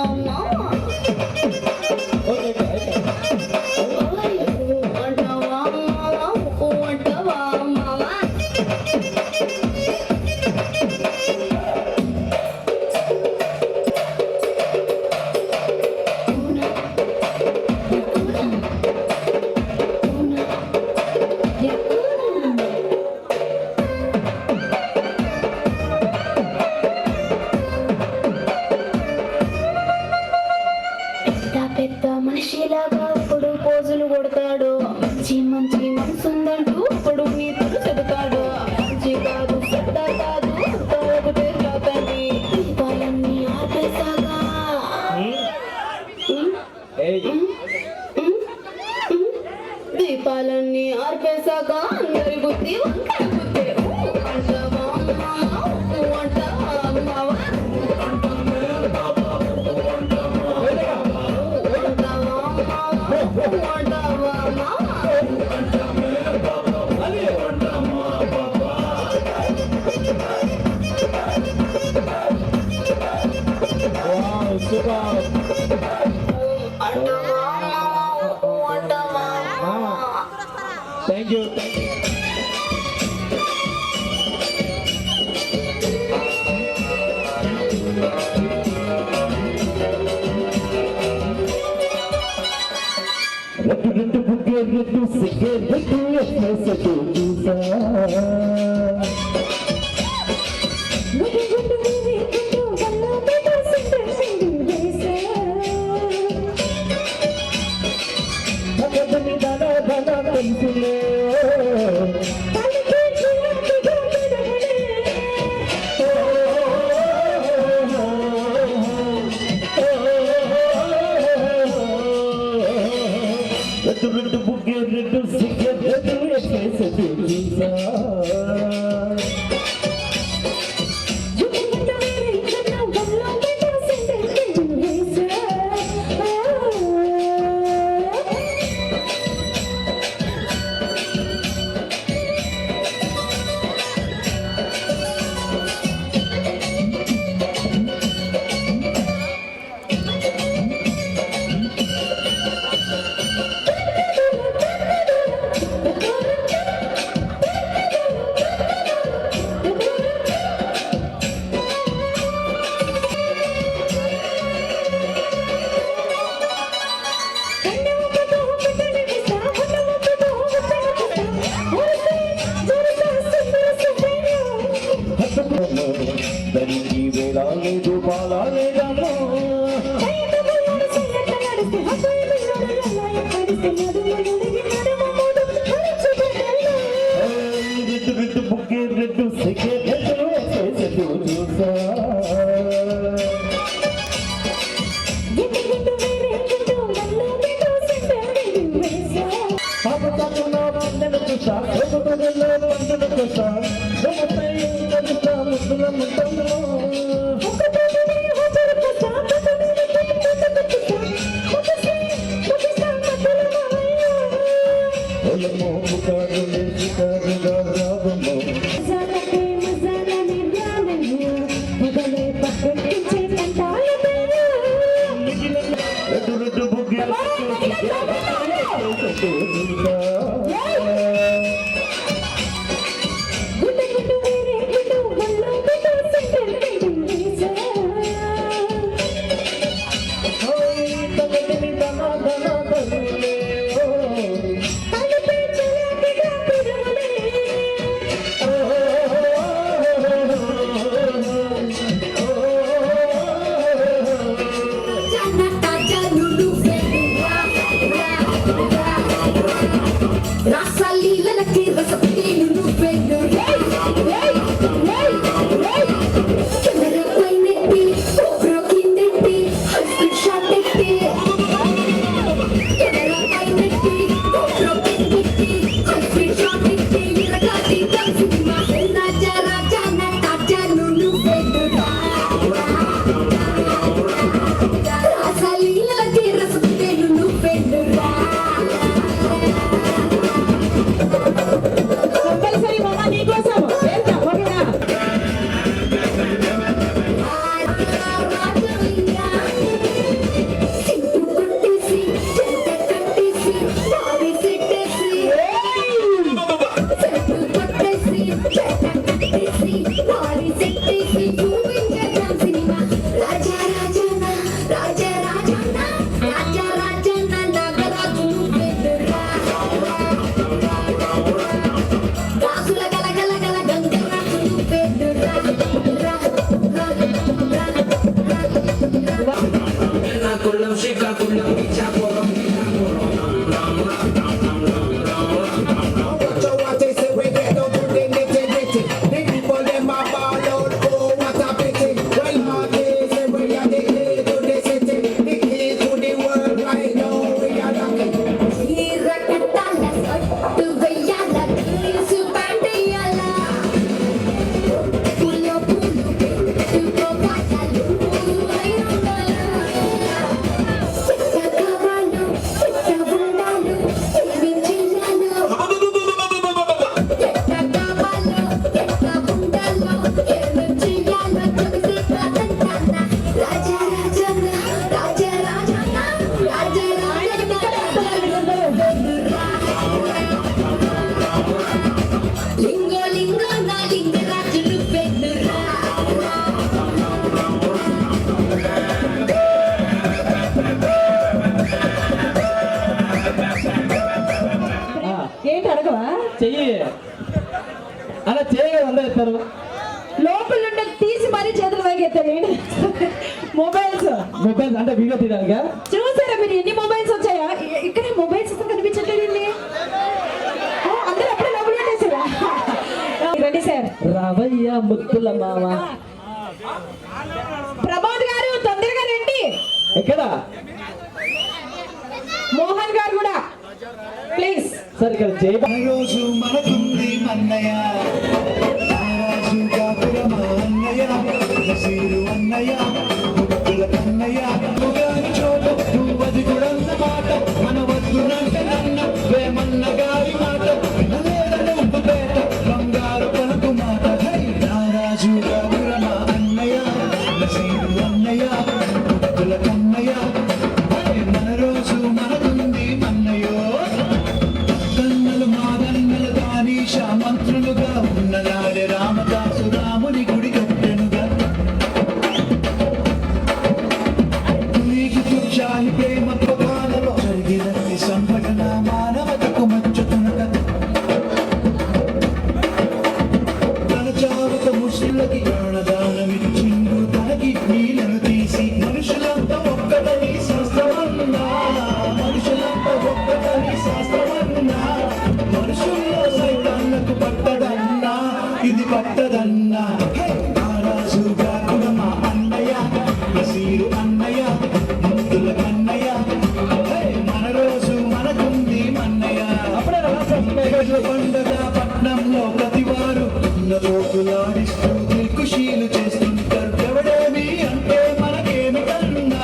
[SPEAKER 5] పెద్ద మనిషిలాగా ఇప్పుడు పోజులు కొడతాడు మంచి మంచి మనసుందంటూ ఇప్పుడు నీతులు చెబుతాడు మంచి కాదు చెడ్డ కాదు తాగుతే తాతండి దీపాలన్నీ ఆపేసాగా దీపాలన్నీ ఆర్పేశాక అందరి బుద్ధి వంకర బుద్ధి అంటావా అంటావా
[SPEAKER 4] థ్యాంక్ యూ
[SPEAKER 2] రెడ్డు బుగ్గే రెడ్డు సిగ్గే రెడ్డు ఎస్ఎస్ఎటు చూసా భగవని దన దన తెలుసులే రెడ్డు బుగ్గే రెడ్డు సిగ్గే రెడ్డు ఎస్ఎస్ఎటు చూసా దరికి వేళాలేదు బాలాలేదమ్మో రెడ్డు బుగ్గే రెడ్డు సిగ్గే రెడ్డు ఎస్ఎస్ఎటు చూసా రెడ్డు బుగ్గే
[SPEAKER 5] రాసాలీలకి రసపతి నువ్వే కెమెరా పైనెట్టి కోబ్రో కిందెట్టి హస్బెండ్ షాట్ ఎట్టి కెమెరా పైనెట్టి కోబ్రో కిందెట్టి హస్బెండ్ షాట్ ఎట్టి విరగాటి సినిమా రాజా రాజా నటాజా నువ్వే రాసాలీలకి రసపతి నువ్వే
[SPEAKER 3] కంపల్సరీ మామ నీకోసం వెళ్దాం ఓకేనా
[SPEAKER 7] శ్రీకాకుళం
[SPEAKER 4] చెయ్యి అలా చేయ అందరూ ఎత్తారు.
[SPEAKER 3] లోపల నుండి తీసి మరీ చేతులు వైగెత్తారు మొబైల్స్
[SPEAKER 4] అంటే వీడియో తీయడానికా?
[SPEAKER 3] చూసారా మీరు ఎన్ని మొబైల్స్ వచ్చాయా? ఇక్కడ మొబైల్స్ కనిపించట్లేదు అందరూ అప్పుడే లోపల పెట్టేసారా? రండి సార్.
[SPEAKER 4] రవయ్య ముత్తుల మామ.
[SPEAKER 3] ప్రమోద్ గారు తొందరగా రండి.
[SPEAKER 4] ఎక్కడ?
[SPEAKER 3] మోహన్ గారు కూడా ప్లీజ్.
[SPEAKER 4] సార్ ఇక్కడ జై
[SPEAKER 2] రోజు మనకుంది మన్నయ్య రాజు కాపురమ అన్నయ్య నసీరు అన్నయ్య ముక్కుల కన్నయ్య నువ్వుగాని చోటొద్దు అది కూడా మాట మన వద్దునంటే నన్న వేమన్న గారి మాట వినలేదని ఉప్పుపేట బంగారు పలుకు మాట రాజు కాపురమ అన్నయ్య నసీరు అన్నయ్య ముక్కుల కన్నయ్య మన రోజు మనకుంది మన్నయ్యో కన్నలు మాదన్నలు దానీష మంత్రులుగా ఉన్ననాడే రామదాసు రాముని గుడి కట్టెనుగా నీకు తుచ్చాలి ప్రేమ పదాలలో జరిగినట్టి సంఘటన మానవతకు మచ్చుతునక తన చావక ముస్లింలకి ప్రాణదానమిచ్చిండు తనకి నీళ్లను తీసి మనుషులంతా ఒక్కటని శాస్త్రమన్నా మనుషులంతా ఒక్కటని శాస్త్రమన్నా మనుషుల్లో సైతాన్లకు పట్టదన్నా ఇది పట్టదన్నా రాజు గాకుడమ అన్నయ్య నసీరు అన్నయ్య ముద్దుల కన్నయ్య మన రోజు మనకుంది మన్నయ్య పండగ పట్నంలో ప్రతివారు నోకులాడిస్తూ దిల్కుషీలు చేస్తుంటారు ఎవడేమి అంటే మనకేమి కన్నా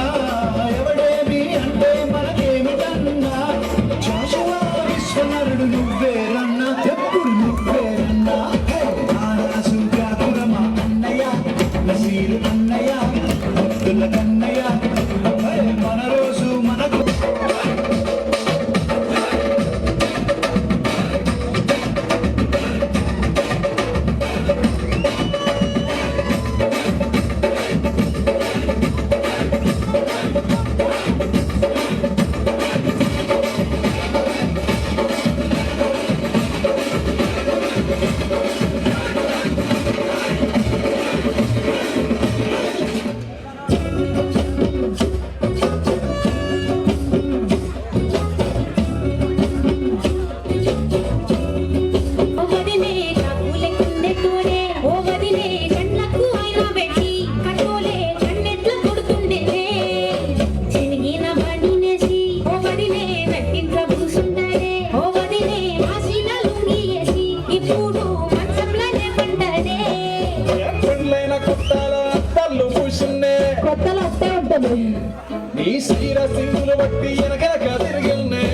[SPEAKER 2] ఎవడేమి అంటే మనకేమి కన్నా జాషువా విశ్వనరుడు నువ్వేరన్నా ఎప్పుడు నువ్వేరన్నా రాజు గాకురమ అన్నయ్య నసీరు అన్నయ్య ముద్దుల కన్నయ్య మన రోజు మనకు
[SPEAKER 5] ఓవదినే కాకులే కుండెతోనే ఓవదినే కళ్ళకు అయిన పెట్టి కటోలే కన్నెట్ల కొడుతుండేనే చినిగిన బండినేసి ఓవదినే నట్టింట్ల కూసుంటాడే ఓవదినే ఆశీల లుంగియేసి ఇప్పుడు మంచంలోనే పండడే
[SPEAKER 1] పెళ్ళైన కొత్తాల పళ్ళు పూసున్నే
[SPEAKER 3] కొత్తలో వస్తే ఉంటుంది.
[SPEAKER 1] నీ శరీర సింగులు బట్టి వెనకనక తిరిగిల్నే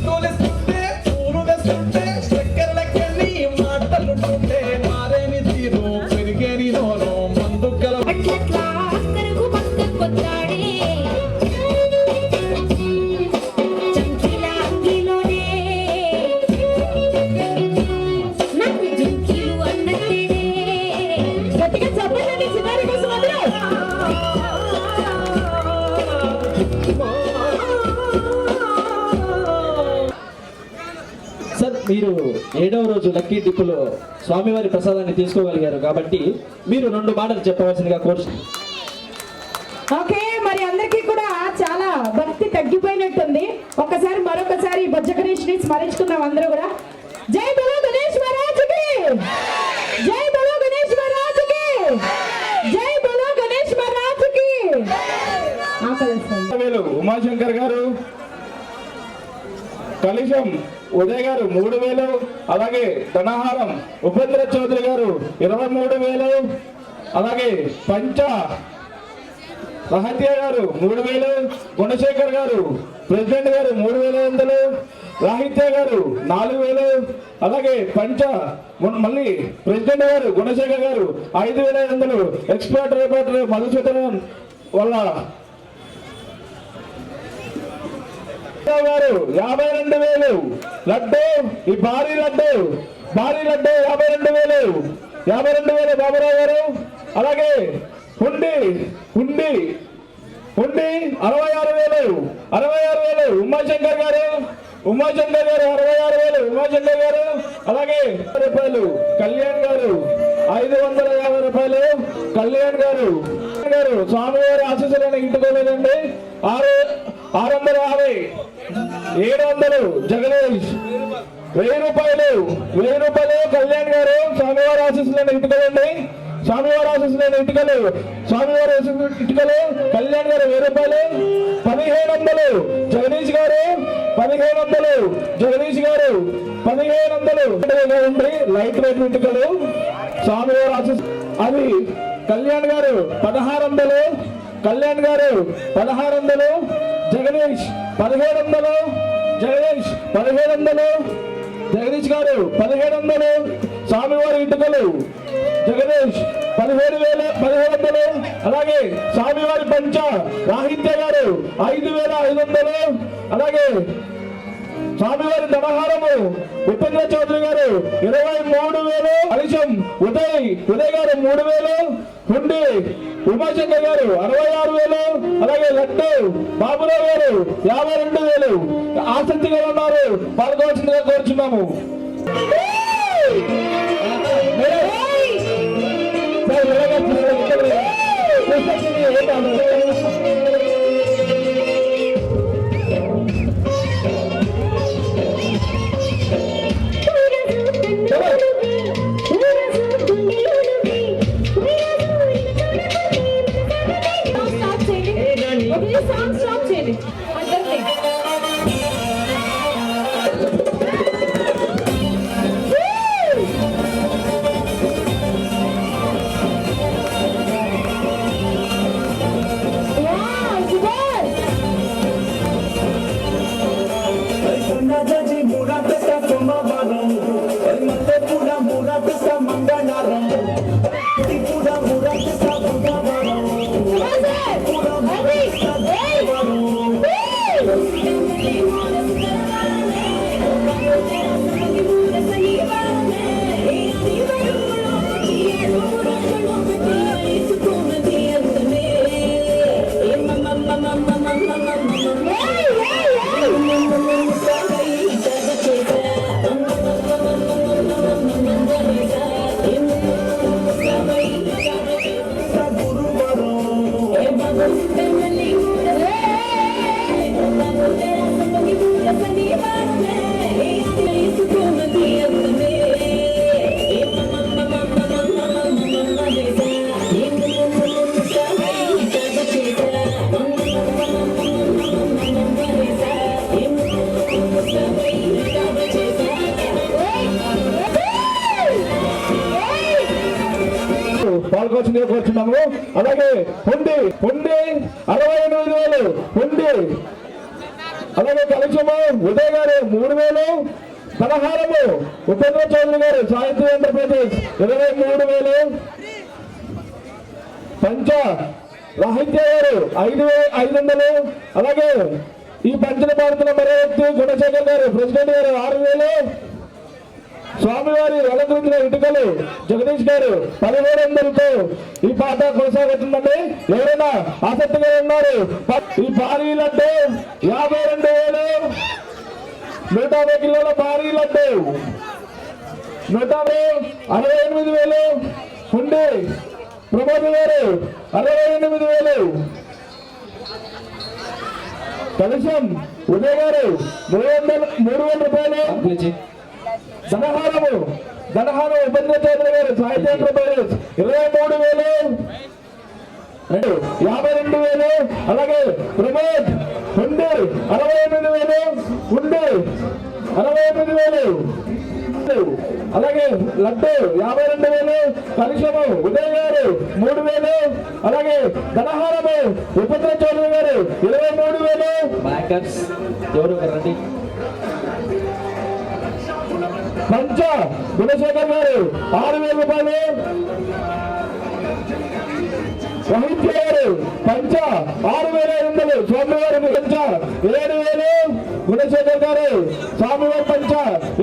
[SPEAKER 1] తోలిస్తుంటే పూలు తెస్తుంటే చక్కెరలెక్కని మాటలుంటుంటే మారేని తీరు పెరిగేని నోరు మందు గల
[SPEAKER 5] అట్లట్లా అక్కరకు పక్కకు కొత్తాడే చంకిల అంగిలోనే నాకు జుంకిలు అన్నట్టేడే
[SPEAKER 3] గట్టిగా చెప్పండి చిన్నారి కోసం అందరూ.
[SPEAKER 4] సార్ మీరు 7వ రోజు లక్కీ డిప్పులో స్వామివారి ప్రసాదాన్ని తీసుకోగలిగారు కాబట్టి మీరు 2 మాటలు చెప్పవలసిందిగా కోరుతున్నాను.
[SPEAKER 3] ఓకే మరి అందరికీ కూడా చాలా భక్తి తగ్గిపోయినట్టుంది. ఒక్కసారి మరొకసారి బొజ్జ గణేష్ ని స్మరించుకుందాం అందరూ కూడా. జై బలో గణేష్ మహారాజుకి, జై బలో గణేష్ మహారాజుకి, జై బలో గణేష్ మహారాజుకి. ఆకలిస్తుంది.
[SPEAKER 1] వేలు ఉమాశంకర్ గారు, కలిశం ఉదయ్ గారు 3000, అలాగే ధనహారం ఉపేంద్ర చౌదరి గారు 23,000, అలాగే పంచ రహత్య గారు 3000, గుణశేఖర్ గారు ప్రెసిడెంట్ గారు 3,500, రాహిత్య గారు 4,000, అలాగే పంచ మళ్ళీ ప్రెసిడెంట్ గారు గుణశేఖర్ గారు 5,500, ఎక్స్పర్ట్ రిపోర్టర్ మధుసూదన్ వల్ల గారు 52,000, లడ్డు ఈ భారీ లడ్డు 52,000 బాబురావు గారు, అలాగే హుండి 66,000 ఉమాశంకర్ గారు ఉమాచంద్ర గారు 66,000 ఉమాచంద్ర గారు. అలాగే రూపాయలు కళ్యాణ్ గారు 550 రూపాయలు కళ్యాణ్ గారు. స్వామివారి ఆశీస్సులను ఇంటికోలేదండి 650 700 జగదీష్ 1000 రూపాయలు కళ్యాణ్ గారు. స్వామివారి ఆశీస్సులను ఇంటికోలేండి స్వామివారి ఆశీస్సులను ఇటుకలు స్వామివారి ఇటుకలు కళ్యాణ్ గారు 1000 రూపాయలు. 1500 జగదీష్ గారు 1500 జగదీష్ గారు 1500 లైట్ వెయిట్ ఇటుకలు స్వామివారి ఆశీస్సు. అది కళ్యాణ్ గారు 1600 కళ్యాణ్ గారు 1600 జగదీష్ 1700 జగదీష్ 1700 జగదీష్ గారు 1700 స్వామివారి ఇటుకలు జగదీష్ 1700. అలాగే స్వామివారి పంచ రాహిత్య గారు 5500. అలాగే స్వామివారి ధనహారము ఉపేంద్ర చౌదరి గారు 23,000. అలిశం ఉదయ్ గారు 3,000. హుండి ఉమాశంకర్ గారు 66,000. అలాగే లడ్డు బాబురావు గారు 52,000. ఆసక్తిగా ఉన్నారు, పాల్గొవలసిందిగా కోరుచున్నాము.
[SPEAKER 3] స్టాప్ చేయండి అందరినీ.
[SPEAKER 1] పాల్గొచ్చిందిగా కోరుచున్నాము. అలాగే హుండి 68,000 హుండి. అలాగే కలశము ఉదయ్ గారు 3,000. పలహారము ఉపేంద్ర చౌదరి గారు సాహిత్య ఆంధ్రప్రదేశ్ 23,000. పంచ రాహిత్య గారు 5,500. అలాగే ఈ పంచల భారతుల మరో వ్యక్తి గుణశేఖర్ గారు ప్రెసిడెంట్ గారు 6,000. స్వామివారి అలంకరించిన ఇటుకలు జగదీష్ గారు 1,700తో ఈ పాట కొనసాగుతుందండి. ఎవరైనా ఆసక్తిగా ఉన్నారు ఈ భారీ లడ్డు 52,000. 150 కిలోల భారీ లడ్డు 68,000. హుండి ప్రమోద్ గారు 68,000. కలశం ఉదయ్ గారు 300 రూపాయలు. ధనహారం ఉపేంద్ర చౌదరి గారు సాహిత్య ఆంధ్రప్రదేశ్ 23,000. 52,000. అలాగే ప్రమోద్ హుండి 68,000. హుండి 68,000. అలాగే లడ్డు 52,000. కలశము ఉదయ్ గారు 3,000. అలాగే ధనహారము ఉపేంద్ర చౌదరి గారు 23,000.
[SPEAKER 4] ఎవరు రండి.
[SPEAKER 1] పంచ గుణశేఖర్ గారు 6,000 రూపాయలు. సాహిత్య గారు పంచ 6,500. స్వామివారి పంచ 7,000. గుణశేఖర్ గారు స్వామివారి పంచ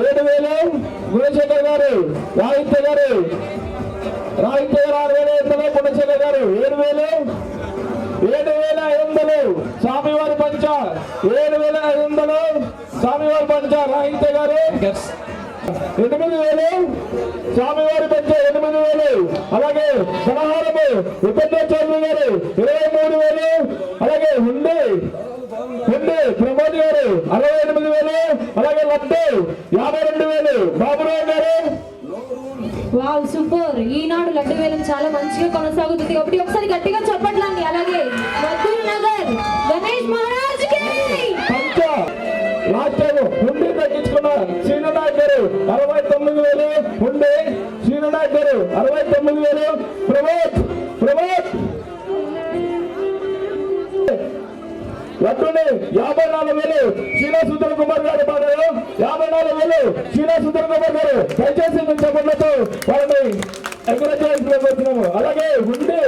[SPEAKER 1] 7,000. గుణశేఖర్ గారు రాహిత్య గారు 6,500. గుణశేఖర్ గారు 7,000. 7,500 స్వామివారి పంచ 7,500 స్వామివారి పంచ రాహిత్య గారు 8,000 స్వామివారి పంచ 8,000 అలాగే పలహారము ఉపేంద్ర చౌదరి గారు 23,000 అలాగే హుండి ప్రమోద్ గారు 68,000 అలాగే లడ్డు 52,000 బాబురావు గారు.
[SPEAKER 3] Wow super. ఈనాడు లడ్డు వేలం చాలా మంచిగా కొనసాగుతుంది కాబట్టి ఒకసారి గట్టిగా చెప్పట్లండి. అలాగే మధుర్ నగర్ గణేష్ మహారాజ్ కి
[SPEAKER 1] పంచ లాస్ట్ టైం హుండీ తగ్గించుకున్న శ్రీనాథ్ గారు 69,000 హుండీ శ్రీనాథ్ గారు 69,000 ప్రమోద్ లడ్డూని 54,000 శ్రీనివాస్ సుందర కుమార్ గారు పాడారు. 54,000 శ్రీనివాస్ సుందర కుమార్ గారు. దయచేసి మీ చెప్పడంతో వాళ్ళని ఎంకరేజ్ చేస్తున్నాము. అలాగే హుండీ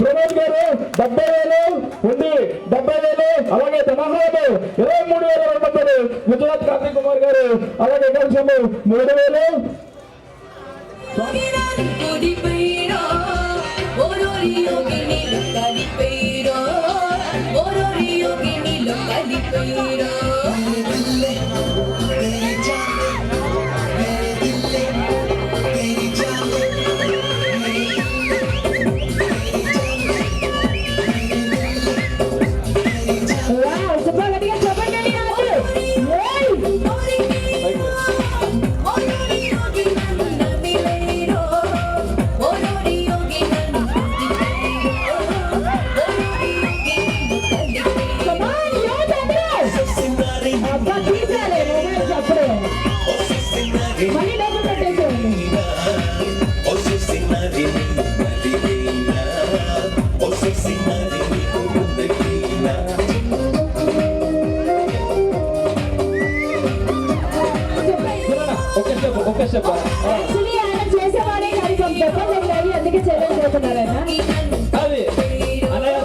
[SPEAKER 1] ప్రమోద్ గారు 70,000 హుండీ 70,000 అలాగే ధనహారము 23,200 గుజరాత్ కార్తీక్ కుమార్ గారు అలాగే కలిసము 3,000
[SPEAKER 4] ఒక్క స్టెప్
[SPEAKER 3] చేసేవాడే కార్యక్రమం అందుకే చేయలేకపోతున్నారు ఆయన.
[SPEAKER 4] అది అన్నయ్య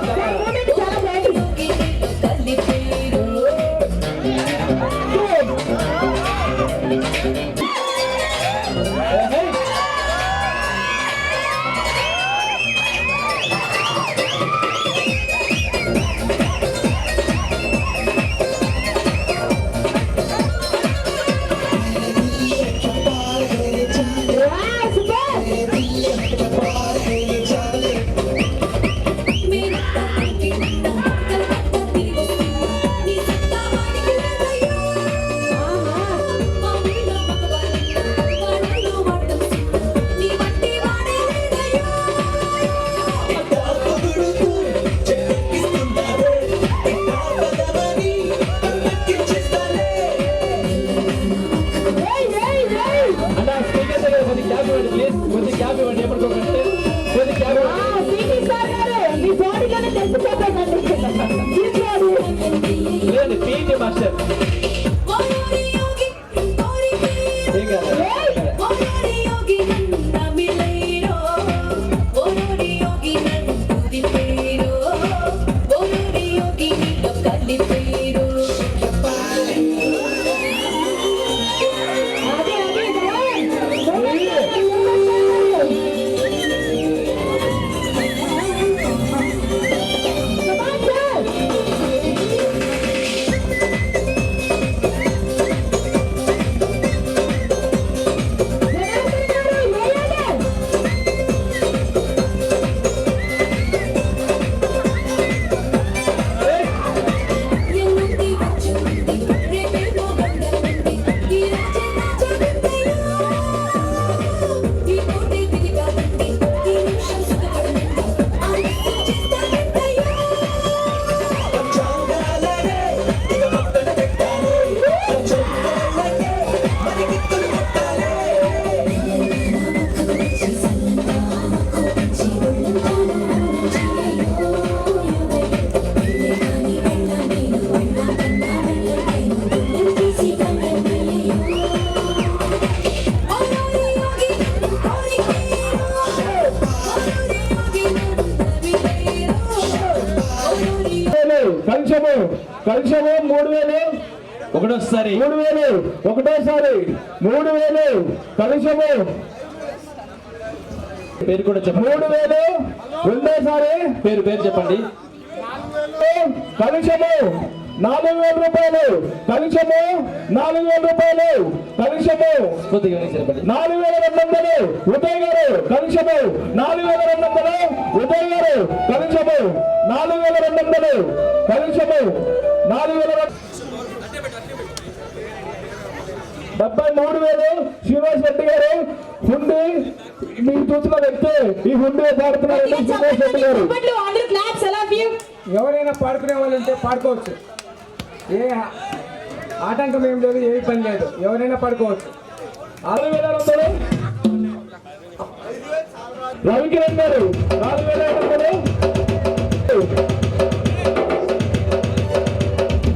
[SPEAKER 3] చాలా బాగుంది.
[SPEAKER 4] పీటీ మాస్టర్
[SPEAKER 1] కలిసము 3,000
[SPEAKER 4] ఒకటోసారి
[SPEAKER 1] 3,000 ఒకటోసారి 3,000 కలిసము
[SPEAKER 4] పేరు కూడా చెప్పండి.
[SPEAKER 1] 3,000 రెండోసారి
[SPEAKER 4] పేరు చెప్పండి.
[SPEAKER 1] కలిసము 4,000 రూపాయలు కలుషము 4,000 రూపాయలు కలుషము
[SPEAKER 4] కొద్దిగా చెప్పండి.
[SPEAKER 1] 4,200 ఉదయ్ గారు కలుషము 4,200 ఉదయ్ గారు కలుషము 4,200 కలుషము 73,000 శ్రీనివాస్ రెడ్డి గారు హుండీ మీరు చూసిన వ్యక్తి ఈ హుండీ పాడుతున్నారు శ్రీనివాస్ రెడ్డి గారు.
[SPEAKER 3] అందరూ క్లాప్స్ ఐ లవ్ యు.
[SPEAKER 7] ఎవరైనా పాడుకునే వాళ్ళు ఉంటే పాడుకోవచ్చు, ఏ ఆటంకం ఏం లేదు, ఏ పని లేదు, ఎవరైనా పాడుకోవచ్చు.
[SPEAKER 1] 6,200 రవికిరణ్ గారు 4,500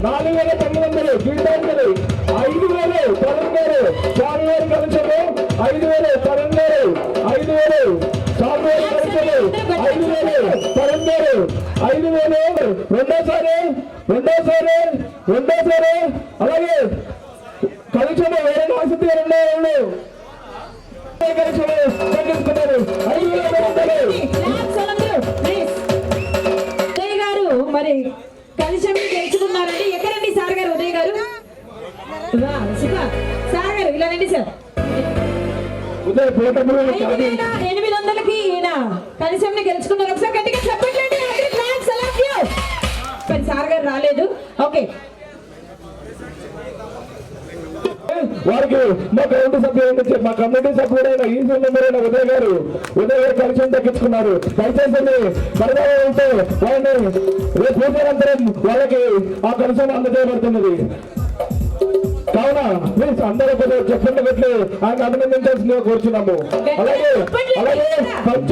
[SPEAKER 1] 4,900 గీతాంజలి 5,000 తరుణ్ గారు స్వామివారి కలుషము 5,000 తరుణ్ గారు 5,000 స్వామివారి కలుషము 5,000 తరుణ్ గారు 5,000 రెండోసారి అలాగే కలుషము వేరే ఆసక్తి 2,000 కలుషము తగ్గించుకున్నారు 5,200
[SPEAKER 3] క్లాప్స్ అందరూ ప్లీజ్. ఉదయ్ గారు మరి కలిసి గెలుచుకున్నారండి. ఎక్కడండి సార్ గారు? ఉదయ్ గారు సార్ గారు ఇలా రండి సార్.
[SPEAKER 1] ఉదయ్ పోటములు
[SPEAKER 3] 5,800కి ఈయన కలిసి గెలుచుకున్నారు. ఒకసారి గట్టిగా చెప్పండి. Claps I love you. కానీ సార్ గారు రాలేదు. ఓకే,
[SPEAKER 1] వారికి మా కమిటీ సభ్యులు మా కమిటీ సభ్యుడైన ఈ మెంబరైన ఉదయ్ గారు కలిసి దక్కించుకున్నారు. దయచేసి బరదాగా ఉంటే వాళ్ళని రేపు పూజానంతరం వాళ్ళకి ఆ కలిసి అందజేయబడుతున్నది. కావున ప్లీజ్ అందరూ కొద్దిగా చెప్పండి పెట్టి ఆయన అభినందించాల్సిందిగా కోరుచున్నాము. అలాగే పంచ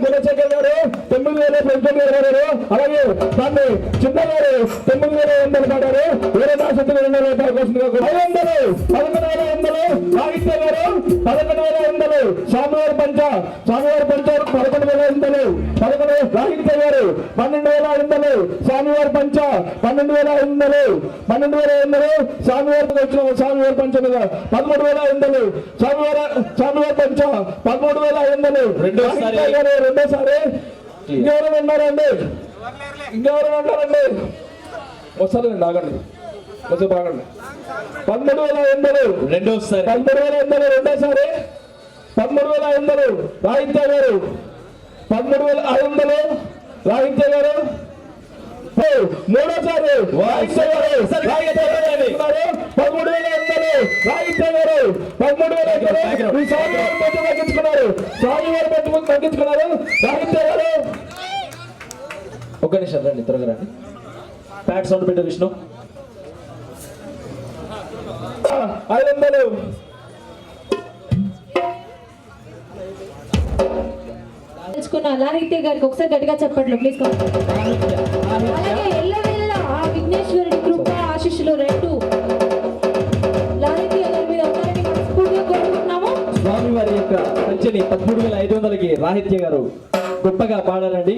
[SPEAKER 1] గుణశేఖర్ గారు 9,000 పెంచారు. అలాగే దాన్ని చిన్న గారు 9,100 పడ్డారు. వేరే దాసత్తులు 2,000 కోసంగా 11,100 సాహిత్య గారు 11,100 స్వామివారి పంచ 11,100 సాహిత్య గారు 12,500 స్వామివారి పంచ 12,500 స్వామివారి స్వామివారి పంచ 13,500 స్వామివారి పంచ 13,500 రెండోసారి ఇంకెవరైనా ఉన్నారండి? వస్తారండి, ఆగండి కొంచెం ఆగండి. 13,500
[SPEAKER 4] రెండోసారి
[SPEAKER 1] 13,500 రెండోసారి 13,500 రాహిత్య గారు 13,500 రాహిత్య గారు మూడోసారి 13,500 రాహిత్య గారు 13,500 ఈ స్వామివారి మధ్య తగ్గించుకున్నారు. రాహిత్య గారు
[SPEAKER 4] ఒక్క నిమిషం రండి, త్వరగా రండి. ప్యాట్ సౌండ్ పెట్టు విష్ణు.
[SPEAKER 1] 500
[SPEAKER 3] తెలుసుకున్న లాహిత్య గారికి ఒకసారి గట్టిగా చెప్పండి ప్లీజ్. అలాగే ఎల్లవేళ విఘ్నేశ్వరుడి కృప ఆశీస్సులు 2 లాహిత్య గారి మీద అందరినీ మనస్ఫూర్తిగా కోరుకుంటున్నాము.
[SPEAKER 4] స్వామివారి యొక్క పంచని 13,500కి రాహిత్య గారు గొప్పగా పాడాలండి.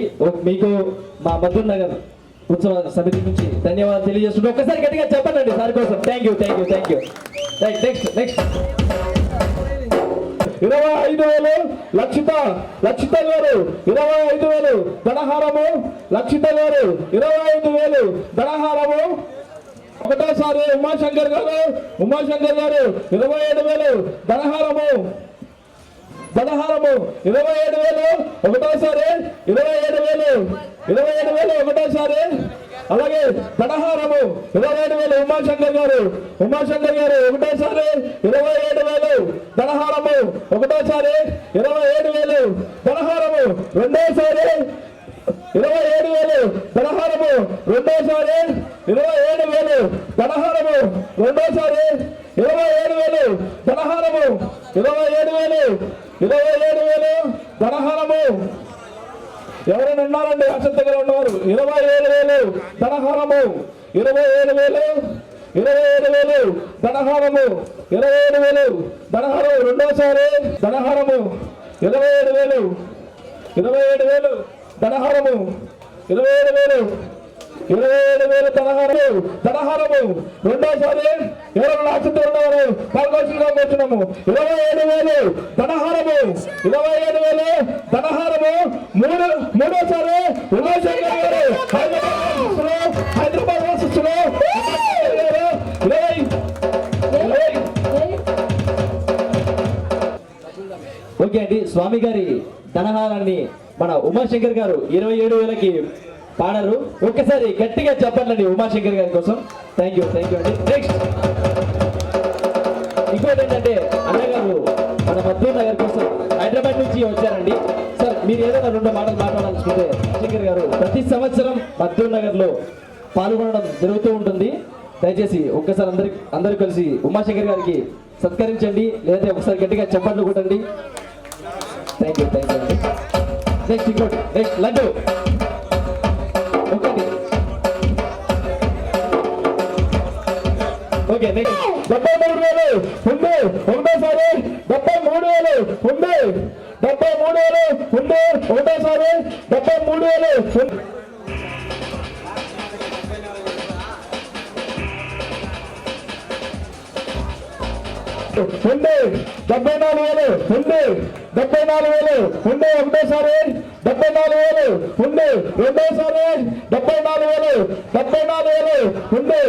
[SPEAKER 4] మీకు మా మధుర్ నగర్ ఉత్సవ సమితి నుంచి ధన్యవాదాలు తెలియజేస్తున్నాం. ఒక్కసారి గట్టిగా చెప్పండి సార్ కోసం. Thank you. రైట్, నెక్స్ట్
[SPEAKER 1] 25,000 లక్షిత గారు 25,000 ధనహారము. లక్షిత గారు 25,000 ధనహారము. ఒకటోసారి ఉమాశంకర్ గారు 27,000 ధనహారము 27,000 ఒకటోసారి 27,000 ఒకటోసారి. అలాగే ధనహారము 27,000 ఉమాశంకర్ గారు ఒకటోసారి 27,000 ధనహారము ఒకటోసారి 27,000 ధనహారము రెండోసారి 27,000 ధనహారము రెండోసారి 27,000 ధనహారము రెండోసారి 27,000 ధనహారము 27,000 ధనహారము. ఎవరైనా ఉన్నారండి ఆసక్తిగా ఉన్నవారు? 27,000 ధనహారము 27,000 ధనహారము 27,000 ధనహారం రెండోసారి ధనహారము 27,000 ధనహారము 27,000 ధనహారము రెండోసారి. ఎవరైనా ఆసక్తి ఉన్నవారు పాల్గొల్సిందిగా కోరుచున్నాము. 27,000 ధనహారము 27,000 ధనహారము మూడోసారి ఉమాశంకర్ గారు హైదరాబాద్ వాసిస్తున్నారు.
[SPEAKER 4] స్వామి గారి ధనహారాన్ని మన ఉమాశంకర్ గారు 27,000కి పాడారు. ఒక్కసారి గట్టిగా చెప్పండి ఉమాశంకర్ గారి కోసం. థ్యాంక్ యూ అండి. నెక్స్ట్ ఇంకోటి ఏంటంటే అన్నగారు మన మద్దూర్ నగర్ కోసం హైదరాబాద్ నుంచి వచ్చారండి. సార్ మీరు ఏదైనా 2 మాటలు మాట్లాడాలనుకుంటే శంకర్ గారు ప్రతి సంవత్సరం మద్దూర్ నగర్ లో పాల్గొనడం జరుగుతూ ఉంటుంది. దయచేసి ఒక్కసారి అందరూ కలిసి ఉమాశంకర్ గారికి సత్కరించండి, లేదా ఒకసారి గట్టిగా చెప్పండి కొట్టండి. థ్యాంక్ యూ అండి. నెక్స్ట్ ఇంకోటి నెక్స్ట్ లడ్డు ఒకటి. ఓకే నెక్స్ట్
[SPEAKER 1] 73,000 ఉంది. ఒకటోసారి 73,000 ఉంది. 73,000 ఉంది. ఒకటోసారి 73,000 ఉంది. ఉంది 74,000 ఉంది. 74,000 ఉంది. ఒకటోసారి 74,000 ఉంది. రెండోసారి 74,000 74,000 ఉంది.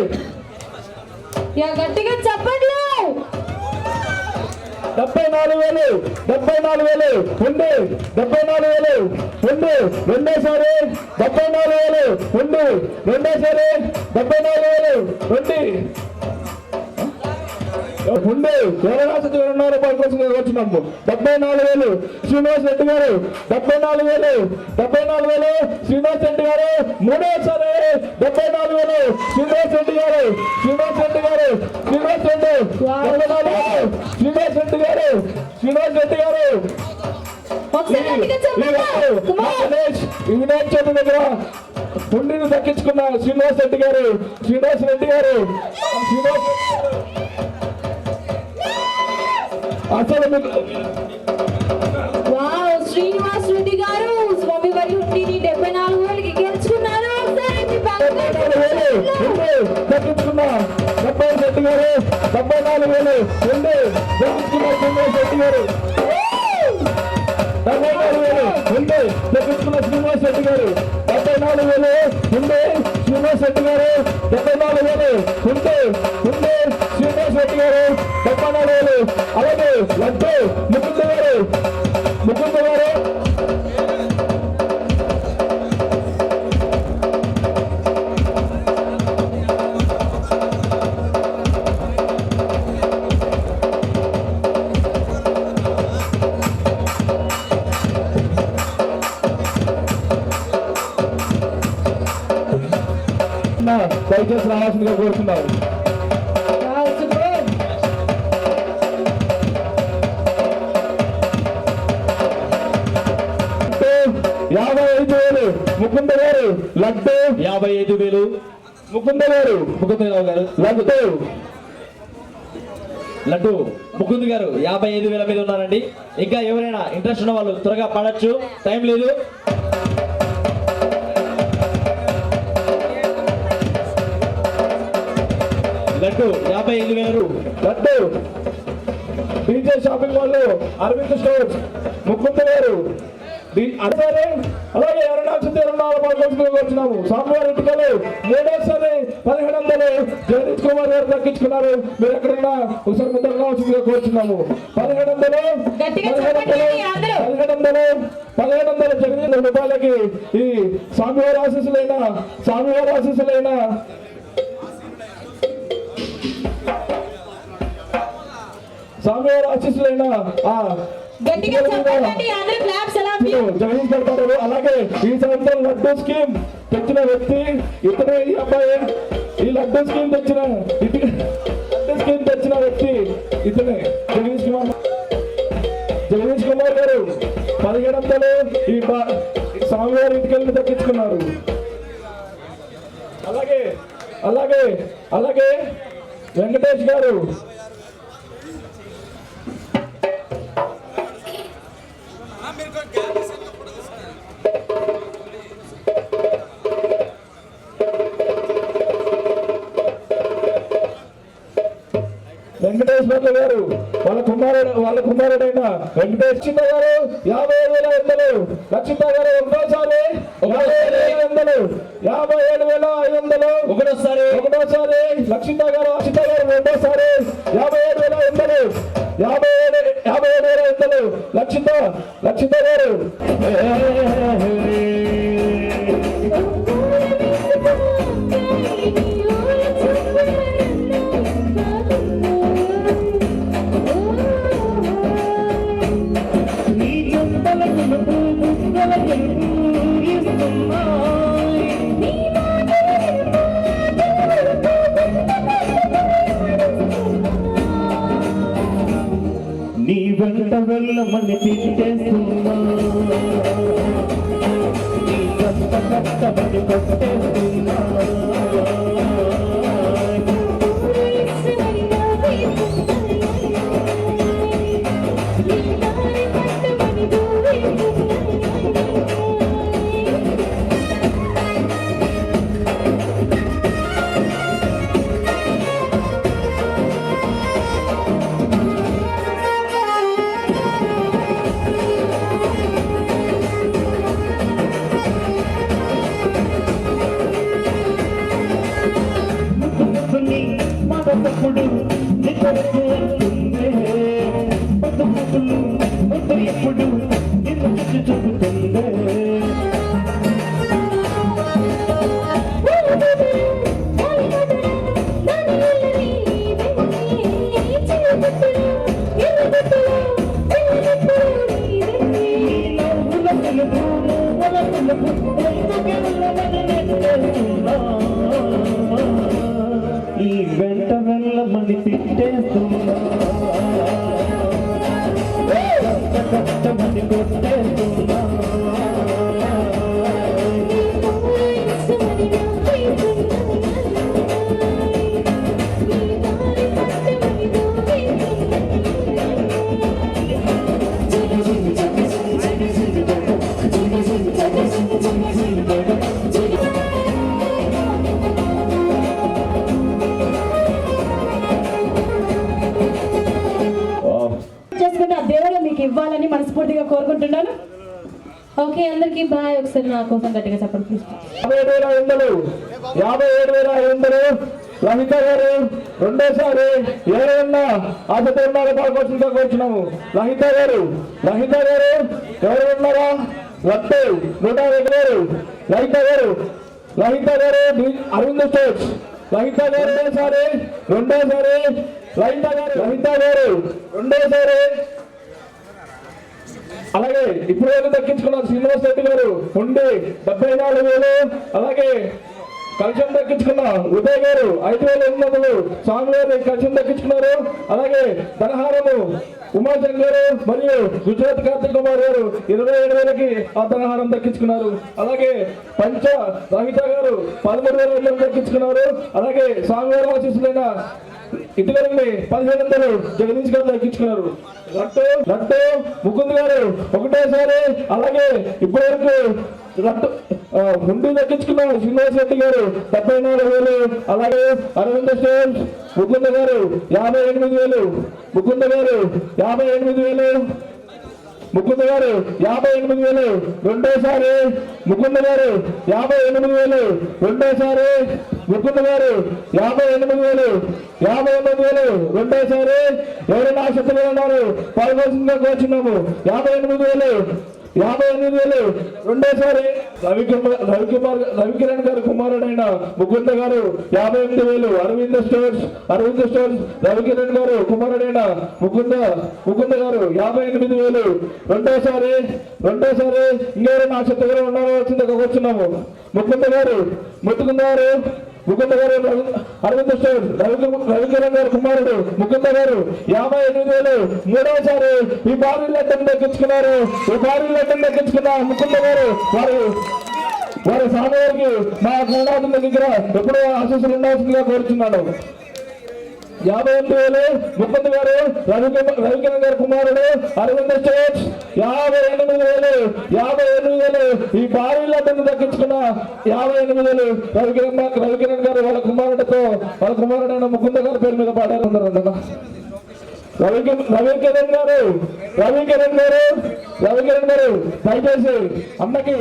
[SPEAKER 3] యా గట్టిగా చెప్పండి.
[SPEAKER 1] 74,000 74,000 ఉంది. 74,000 ఉంది. రెండోసారి 74,000 ఉంది. రెండోసారి 74,000 ఉంది. ఉంది 24,000 రూపాయల కోసం వచ్చినాము. 74,000 శ్రీనివాస్ రెడ్డి గారు. 74,000 74,000 శ్రీనివాస్ రెడ్డి గారు. మూడోసారి 74,000 శ్రీనివాస్ రెడ్డి గారు. శ్రీనివాస్ రెడ్డి గారు. శ్రీనివాస్ రెడ్డి 74,000 శ్రీనివాస్ రెడ్డి గారు. శ్రీనివాస్ రెడ్డి గారు.
[SPEAKER 3] ఒకసారి గట్టిగా చెప్పండి. కుమార్
[SPEAKER 1] ఈ వినాయక చవితి దగ్గర పుండిని దక్కించుకున్న శ్రీనివాస్ రెడ్డి గారు. శ్రీనివాస్ రెడ్డి గారు. శ్రీనివాస్ అసలు
[SPEAKER 3] వావ్ శ్రీనివాస్ రెడ్డి గారు స్వామి వారి హుండీని 74,000కి గెలుచుకున్నారు. ఒకసారి మీ బ్యాంక్
[SPEAKER 1] 74,000 ఉంది. దక్కించుకున్న 70 రెడ్డి గారు. 74,000 ఉంది. దక్కించుకున్న శ్రీనివాస్ రెడ్డి గారు. 74,000 ఉంది. దక్కించుకున్న శ్రీనివాస్ రెడ్డి గారు. 74,000 ఉంది. శ్రీనివాస్ రెడ్డి గారు. 74,000 ఉంది. శ్రీనివాస్ రెడ్డి గారు. 74,000. అలాగే లడ్డు ముకుంద గారు. ముకుంద గారు. దయచేసి రావాల్సిందిగా కోరుతున్నారు.
[SPEAKER 3] Wow super.
[SPEAKER 1] 55,000 ముకుంద గారు. లడ్డు
[SPEAKER 4] 55,000
[SPEAKER 1] ముకుంద గారు.
[SPEAKER 4] ముకుందరావు గారు.
[SPEAKER 1] లడ్డు
[SPEAKER 4] లడ్డు ముకుంద్ గారు 55,000 మీద ఉన్నారండి. ఇంకా ఎవరైనా ఇంట్రెస్ట్ ఉన్న వాళ్ళు త్వరగా పాడొచ్చు, టైం లేదు. Laddu 55,000.
[SPEAKER 1] Laddu DJ shopping mall Arvind stores Mukunda గారు. అలాగే వచ్చినాము. స్వామివారి ఇటుకలు మూడోసారి 1,700 జగదీష్ కుమార్ గారు దక్కించుకున్నారు. మీరు ఎక్కడున్నా ఒకసారి ముందర రావాల్సిందిగా కోరుచున్నాము. 1,700 జగదీష్ రూపాయలకి ఈ స్వామివారి ఆశీస్సులైన
[SPEAKER 3] గట్టిగా చెప్పండి. అందరూ క్లాప్స్ ఎలా
[SPEAKER 1] జగదీష్ పెడతారు. అలాగే ఈ సంవత్సరం లడ్డు స్కీమ్ తెచ్చిన వ్యక్తి ఇతనే. ఈ అబ్బాయి ఈ లడ్డు స్కీమ్ తెచ్చిన వ్యక్తి ఇతనే జగదీష్ కుమార్ గారు. 1,700 ఈ స్వామివారి ఇంటికెళ్ళి దక్కించుకున్నారు. అలాగే వెంకటేష్ గారు. వెంకటేశ్వర్లు గారు వాళ్ళ కుమారుడైన వెంకటేష్ చిన్న గారు 55,500. లక్షిత గారు ఒకటోసారి 57,500. 57,500 ఒకటోసారి. లక్షిత గారు రెండోసారి 57,500. 57,500. లక్షిత లక్షిత గారు.
[SPEAKER 2] నీ చెంపలకు నీ వెంట వెళ్ళమని తిట్టేస్తున్నా, నీ కష్ట కష్టమని కొట్టేస్తున్నా. మరొకప్పుడు నిద్రకు వస్తుందే, పట్టుపులు వద్దు ఎప్పుడు నిన్ను చెబుతుందే. ఈ వెంట వెళ్ళమని తిట్టేస్తున్నా, కష్టమని కొట్టేస్తున్నా.
[SPEAKER 3] చేసుకుంటే ఆ దేవుడు మీకు ఇవ్వాలని మనస్ఫూర్తిగా కోరుకుంటున్నాను. ఓకే, అందరికీ బాయ్. ఒకసారి నా కోసం గట్టిగా చెప్పండి ప్లీజ్.
[SPEAKER 1] 57,500 లలిత గారు రెండోసారి ఎవరైనా ఆశతో ఉన్నారో పాల్గొచ్చుగా కూర్చున్నాము. లలిత గారు ఎవరు ఉన్నారా? లట్టు 150,000 లలిత గారు అరవింద్ స్టోర్స్. లలిత గారు రెండోసారి లలిత గారు రెండోసారి. అలాగే ఇప్పుడు దక్కించుకున్నారు శ్రీనివాస్ రెడ్డి గారు ఉండి 74,000. అలాగే కలశం దక్కించుకున్న ఉదయ్ గారు 5,800 స్వామి గారు కలశం దక్కించుకున్నారు. అలాగే ధనహారము ఉమాశంకర్ గారు మరియు గుజరాత్ కార్తిక్ కుమార్ గారు 27,000కి ఆ ధనహారం దక్కించుకున్నారు. అలాగే పంచ రహిత గారు 13,000 దక్కించుకున్నారు. అలాగే స్వామి గారు ఆశీస్సులైన ఇటుకలని 1700 జగదీష్ గారు దక్కించుకున్నారు. లట్టు ముకుంద్ గారు ఒకటేసారి. అలాగే ఇప్పటి వరకు హుండీ దక్కించుకున్నారు శ్రీనివాస్ రెడ్డి గారు 74,000. అలాగే అరవింద్ స్టోర్స్ ముకుంద గారు 58,000. ముకుంద గారు 58,000. రెండోసారి. ముకుంద గారు 58,000 రెండోసారి. ముకుంద గారు 58,000 రెండోసారి. ఎవరైనా ఆసక్తిగా ఉన్నారు పాల్గొనగా కోరుచున్నాము. 58,000 రెండోసారి. రవికిరణ్ గారు కుమారుడైన ముకుంద గారు 58,000. అరవింద్ స్టోర్స్ రవికిరణ్ గారు కుమారుడైన ముకుంద గారు 58,000 రెండోసారి. ఇంకెవరైనా ఆసక్తిగా ఉండవలసిందిగా కూర్చున్నాము. ముకుంద గారు అరవింద్ స్టోర్స్ రవికిరణ్ గారు కుమారుడు ముకుంద గారు 58,000 మూడోసారి. ఈ భారీ లెక్కను దక్కించుకున్నారు. ముకుంద గారు వారి స్వామివారికి మా గురునాథుల దగ్గర ఎప్పుడో ఆశీస్సులు ఉండాల్సిందిగా కోరుచున్నాను. 58,000 ముకుంద గారు రవికిరణ్ గారు కుమారుడు అరవింద్ స్టోర్స్ 58,000 ఈ భారీ లడ్డును దక్కించుకున్న 58,000 రవికిరణ్ గారు వాళ్ళ కుమారుడైన ముకుంద గారి పేరు మీద పాడారు. రవికిరణ్ గారు దయచేసి అన్నకి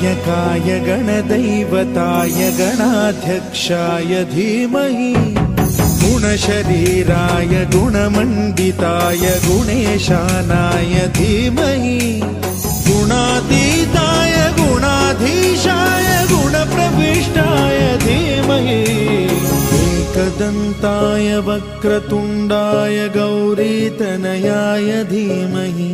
[SPEAKER 8] गणनायकाय गणदैवताय गणाध्यक्षाय धीमहि गुणशरीराय गुणमण्डिताय गुणेशानाय धीमहि गुणातीताय गुणाधीशाय गुणप्रविष्टाय धीमहि एकदन्ताय वक्रतुण्डाय गौरीतनयाय धीमहि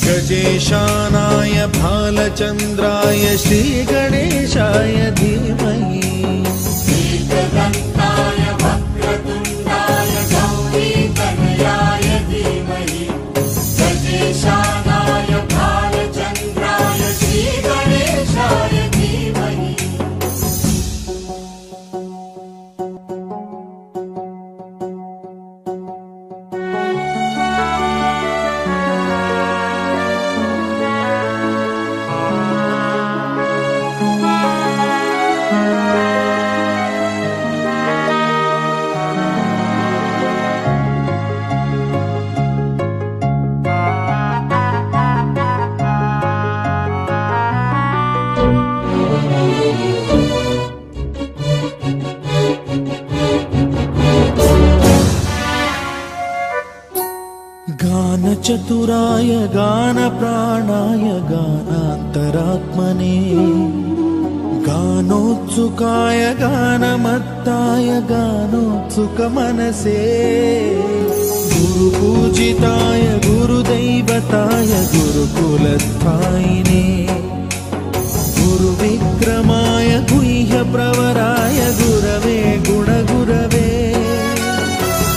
[SPEAKER 8] गजेशानाय भालचन्द्राय श्रीगणेशाय धीमहि
[SPEAKER 2] एकदन्ताय वक्रतुण्डाय गौरीतनयाय धीमहि गजेशानाय भालचन्द्राय श्रीगणेशाय धीमहि
[SPEAKER 8] गानचतुराय गानप्राणाय गानान्तरात्मने गानोत्सुकाय गानमत्ताय गानोत्सुकमनसे गुरुपूजिताय गुरुदैवताय गुरुकुलस्थायिने गुरुविक्रमाय गुह्यप्रवराय गुरवे गुणगुरवे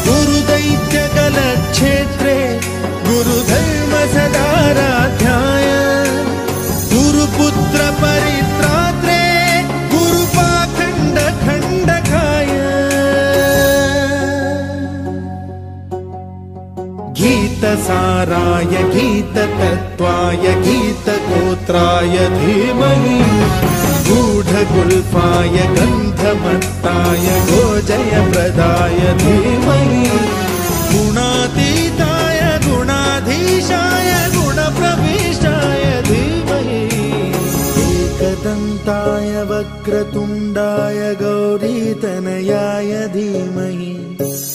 [SPEAKER 8] गुरुदैत्यकलक्षेत्रे गुरुधर्म सदाराध्याय गुरुपुत्र परित्रात्रे गुरुपाखण्ड खण्डकाय गीतसाराय गीततत्त्वाय गीतगोत्राय धीमहि गूढगुल्फाय गन्धमत्ताय गोजयप्रदाय धीमहि गुणातीताय गुणाधीशाय गुणप्रविष्टाय धीमहि एकदन्ताय वक्रतुण्डाय गौरीतनयाय धीमहि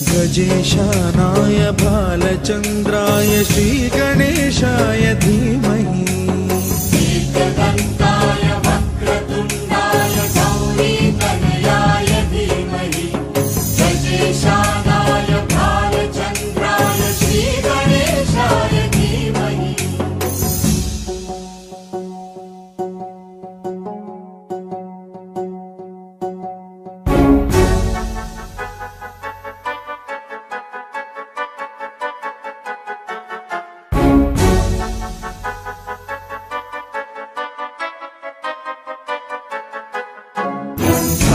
[SPEAKER 8] गजेशानाय भालचन्द्राय श्रीगणेशाय धीमहि
[SPEAKER 2] एकदन्ताय वक्रतुण्डाय गौरीतनयाय धीमहि गजेशानाय भालचन्द्राय श्रीगणेशाय धीमहि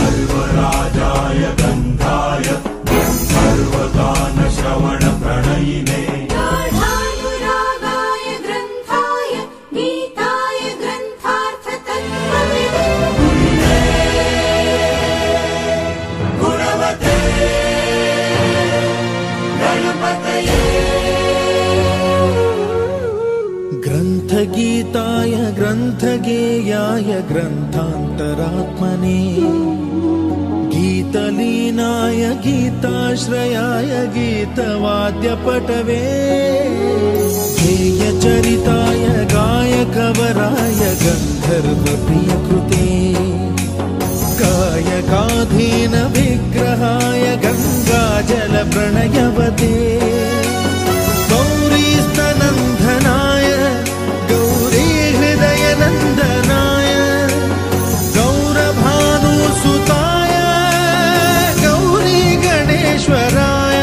[SPEAKER 2] सर्वराजाय गन्धाय सर्वगानश्रवणप्रणयिने
[SPEAKER 5] गाढानुरागाय ग्रन्थाय गीताय ग्रन्थार्थतत्त्वविदे
[SPEAKER 2] गुणवते गणपतये
[SPEAKER 8] ग्रन्थगीताय ग्रन्थगेयाय ग्रन्थान्तरात्मने गीतलीनाय गीताश्रयाय गीतवाद्यपटवे गेयचरिताय गायकवराय गन्धर्वप्रियकृते गायकाधीन विग्रहाय गङ्गाजलप्रणयवते गौरीस्तनन्दनाय गौरीहृदयनन्दनाय गौरभानुसुताय गौरीगणेश्वराय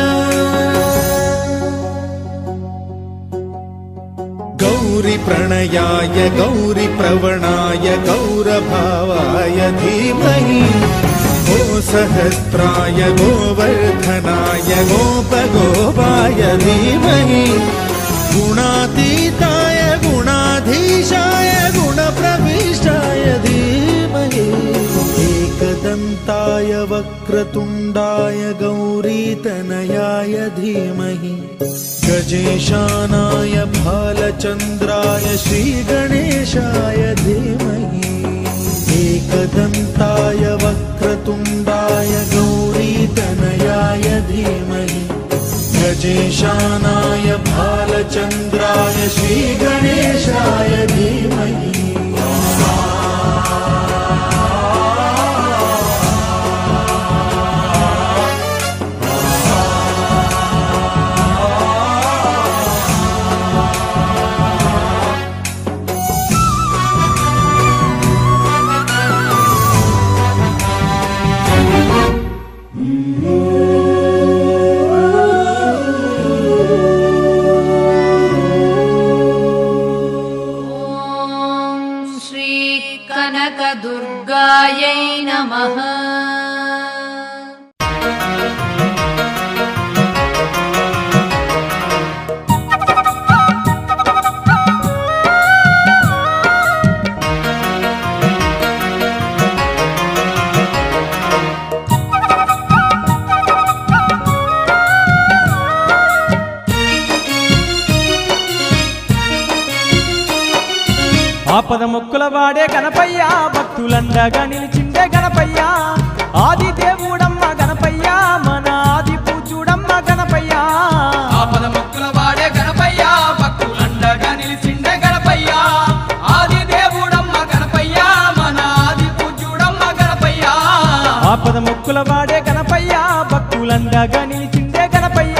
[SPEAKER 8] गौरीप्रणयाय गौरीप्रवणाय गौरभावाय धीमहि गोसहस्राय गोवर्धनाय गोपगोपाय धीमहि गुणातीताय गुणाधीशाय गुणप्रविष्टाय धीमहि एकदन्ताय वक्रतुण्डाय गौरीतनयाय धीमहि गजेशानाय भालचन्द्राय श्रीगणेशाय धीमहि एकदन्ताय वक्रतुण्डाय गौरीतनयाय धीमहि गजेशानाय भालचन्द्राय श्रीगणेशाय धीमहि
[SPEAKER 5] కనకదుర్గాయై నమః.
[SPEAKER 9] ఆపద మొక్కుల వాడే గణపయ్య భక్తులండగా నిలిచిండే గణపయ్య ఆది దేవుడమ్మ గణపయ్య మన ఆది పూజుడమ్మ గణపయ్య ఆపద మొక్కుల వాడే గణపయ్య భక్తులండగా నిలిచిండే గణపయ్య ఆది దేవుడమ్మ గణపయ్య మన ఆది పూజుడమ్మ గణపయ్య ఆపద మొక్కుల వాడే గణపయ్య భక్తులండగా నిలిచిండే గణపయ్య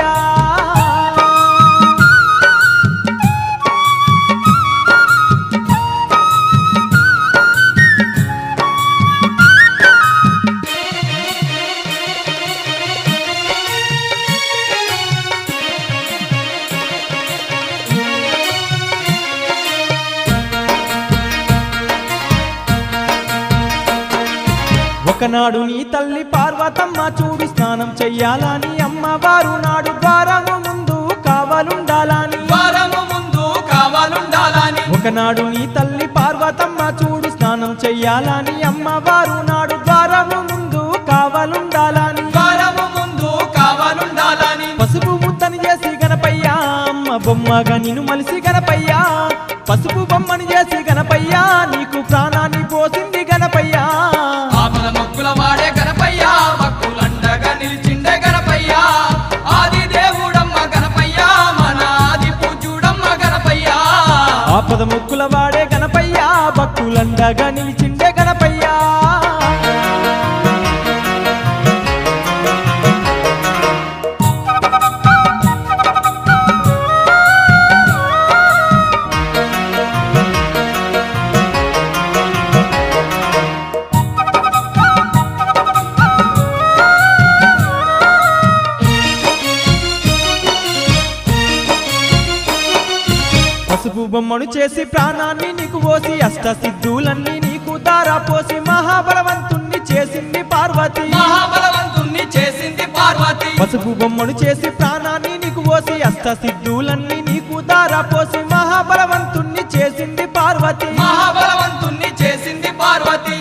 [SPEAKER 9] ఒకనాడు నీ తల్లి పార్వతమ్మ చూడి స్నానం చెయ్యాలని అమ్మవారు నాడు ద్వారము ముందు కావాలుండాలని ఒకనాడు నీ తల్లి పార్వతమ్మ చూడు స్నానం చెయ్యాలని అమ్మవారు నాడు ద్వారము ముందు కావాలుండాలని పసుపు ముద్దని చేసి గణపయ్య అమ్మ బొమ్మగా నిన్ను మలిసి గణపయ్య పసుపు బొమ్మని చేసి గణపయ్య నీకు ప్రాణాన్ని పోసింది గణపయ్య ఆపద మొక్కుల వాడే గణపయ్య భక్తులండగా నిలిచిండే గణపయ్య ఆది దేవుడమ్మ గణపయ్య మన ఆది పూజుడమ్మ గణపయ్య ఆపద మొక్కుల వాడే గణపయ్య భక్తులండగా నిలిచిండే గణపయ్య పసుపు బొమ్మను చేసి ప్రాణాన్ని నీకు పోసి అష్ట సిద్ధులన్నీ నీకు దారా పోసి మహాబలవంతుణ్ణి చేసింది పార్వతి పసుపు బొమ్మను చేసి ప్రాణాన్ని నీకు పోసి అష్ట సిద్ధులన్నీ నీకు దారా పోసి మహాబలవంతుణ్ణి చేసింది పార్వతి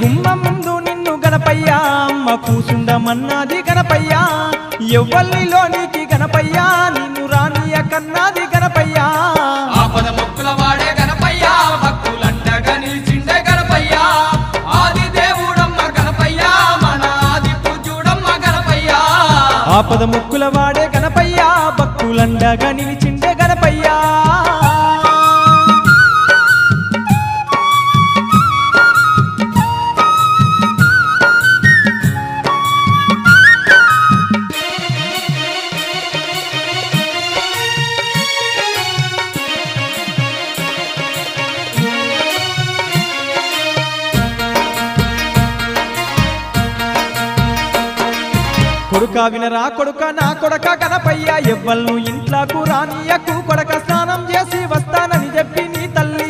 [SPEAKER 9] గుమ్మం ముందు నిన్ను గణపయ్య అమ్మ కూసుండమన్నది గణపయ్య ఎవ్వల్లిలో నీకి గణపయ్య నిన్ను రానియ కన్నాది గణపయ్య ఆపద మొక్కుల వాడే గణపయ్య భక్తులండగా నిలిచిండే గణపయ్య ఆది దేవుడమ్మ గణపయ్య మన ఆది పూజుడమ్మ గణపయ్య ఆపద మొక్కుల వాడే గణపయ్య భక్తులండగా నిలిచిండే గణపయ్య కొడుక వినరా కొడుక నా కొడక గణపయ్య ఎవ్వల్ను ఇంట్లోకు రానియకు కొడక స్నానం చేసి వస్తానని చెప్పి నీ తల్లి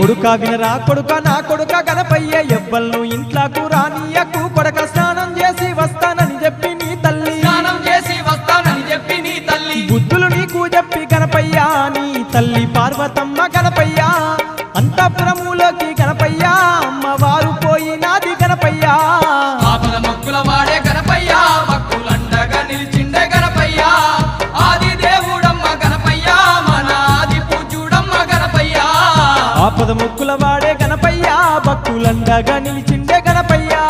[SPEAKER 9] కొడుక వినరా కొడుక నా కొడుక గణపయ్య ఎవ్వల్ను ఇంట్లోకు రానియకు కొడక స్నానం చేసి వస్తానని చెప్పి నీ తల్లి బుద్ధులు నీకు చెప్పి గణపయ్య నీ తల్లి పార్వతమ్మ గణపయ్య అంతఃపురములోకి గణపయ్య అమ్మవారు పోయినాది గణపయ్య ఆపద మొక్కుల వాడే గణపయ్య భక్తులండగా నిలిచిండే గణపయ్య ఆది దేవుడమ్మ గణపయ్య మన ఆది పూజుడమ్మ గణపయ్య ఆపద మొక్కుల వాడే గణపయ్య బక్కులండగా నిలిచిండే గణపయ్యా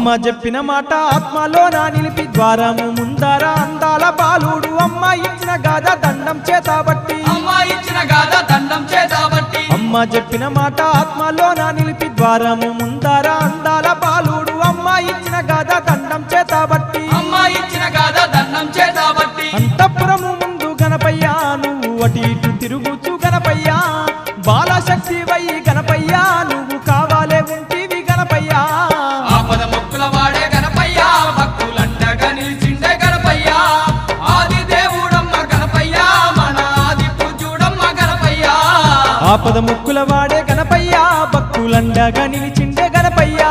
[SPEAKER 9] అమ్మ చెప్పిన మాట ఆత్మలో నా నిలిపి ద్వారము ముందర అందాల బాలుడు అమ్మ ఇచ్చిన గాథ దండం చేతబట్టి అమ్మ చెప్పిన మాట ఆత్మలో నా నిలిపి ద్వారము ముందర అందాల బాలుడు అమ్మ ఇచ్చిన గాథ దండం చేతబట్టి అంతఃపురము ముందు గణపయ్యా నువ్వు అటు ఇటు తిరుగుచు గణపయ్యా బాలశక్తి వై గణపయ్యా నువ్వు కావాలే ఉంటివి గణపయ్యా ఆపద ముక్కుల వాడే గణపయ్యా భక్తులండగా నిలిచిండే గణపయ్యా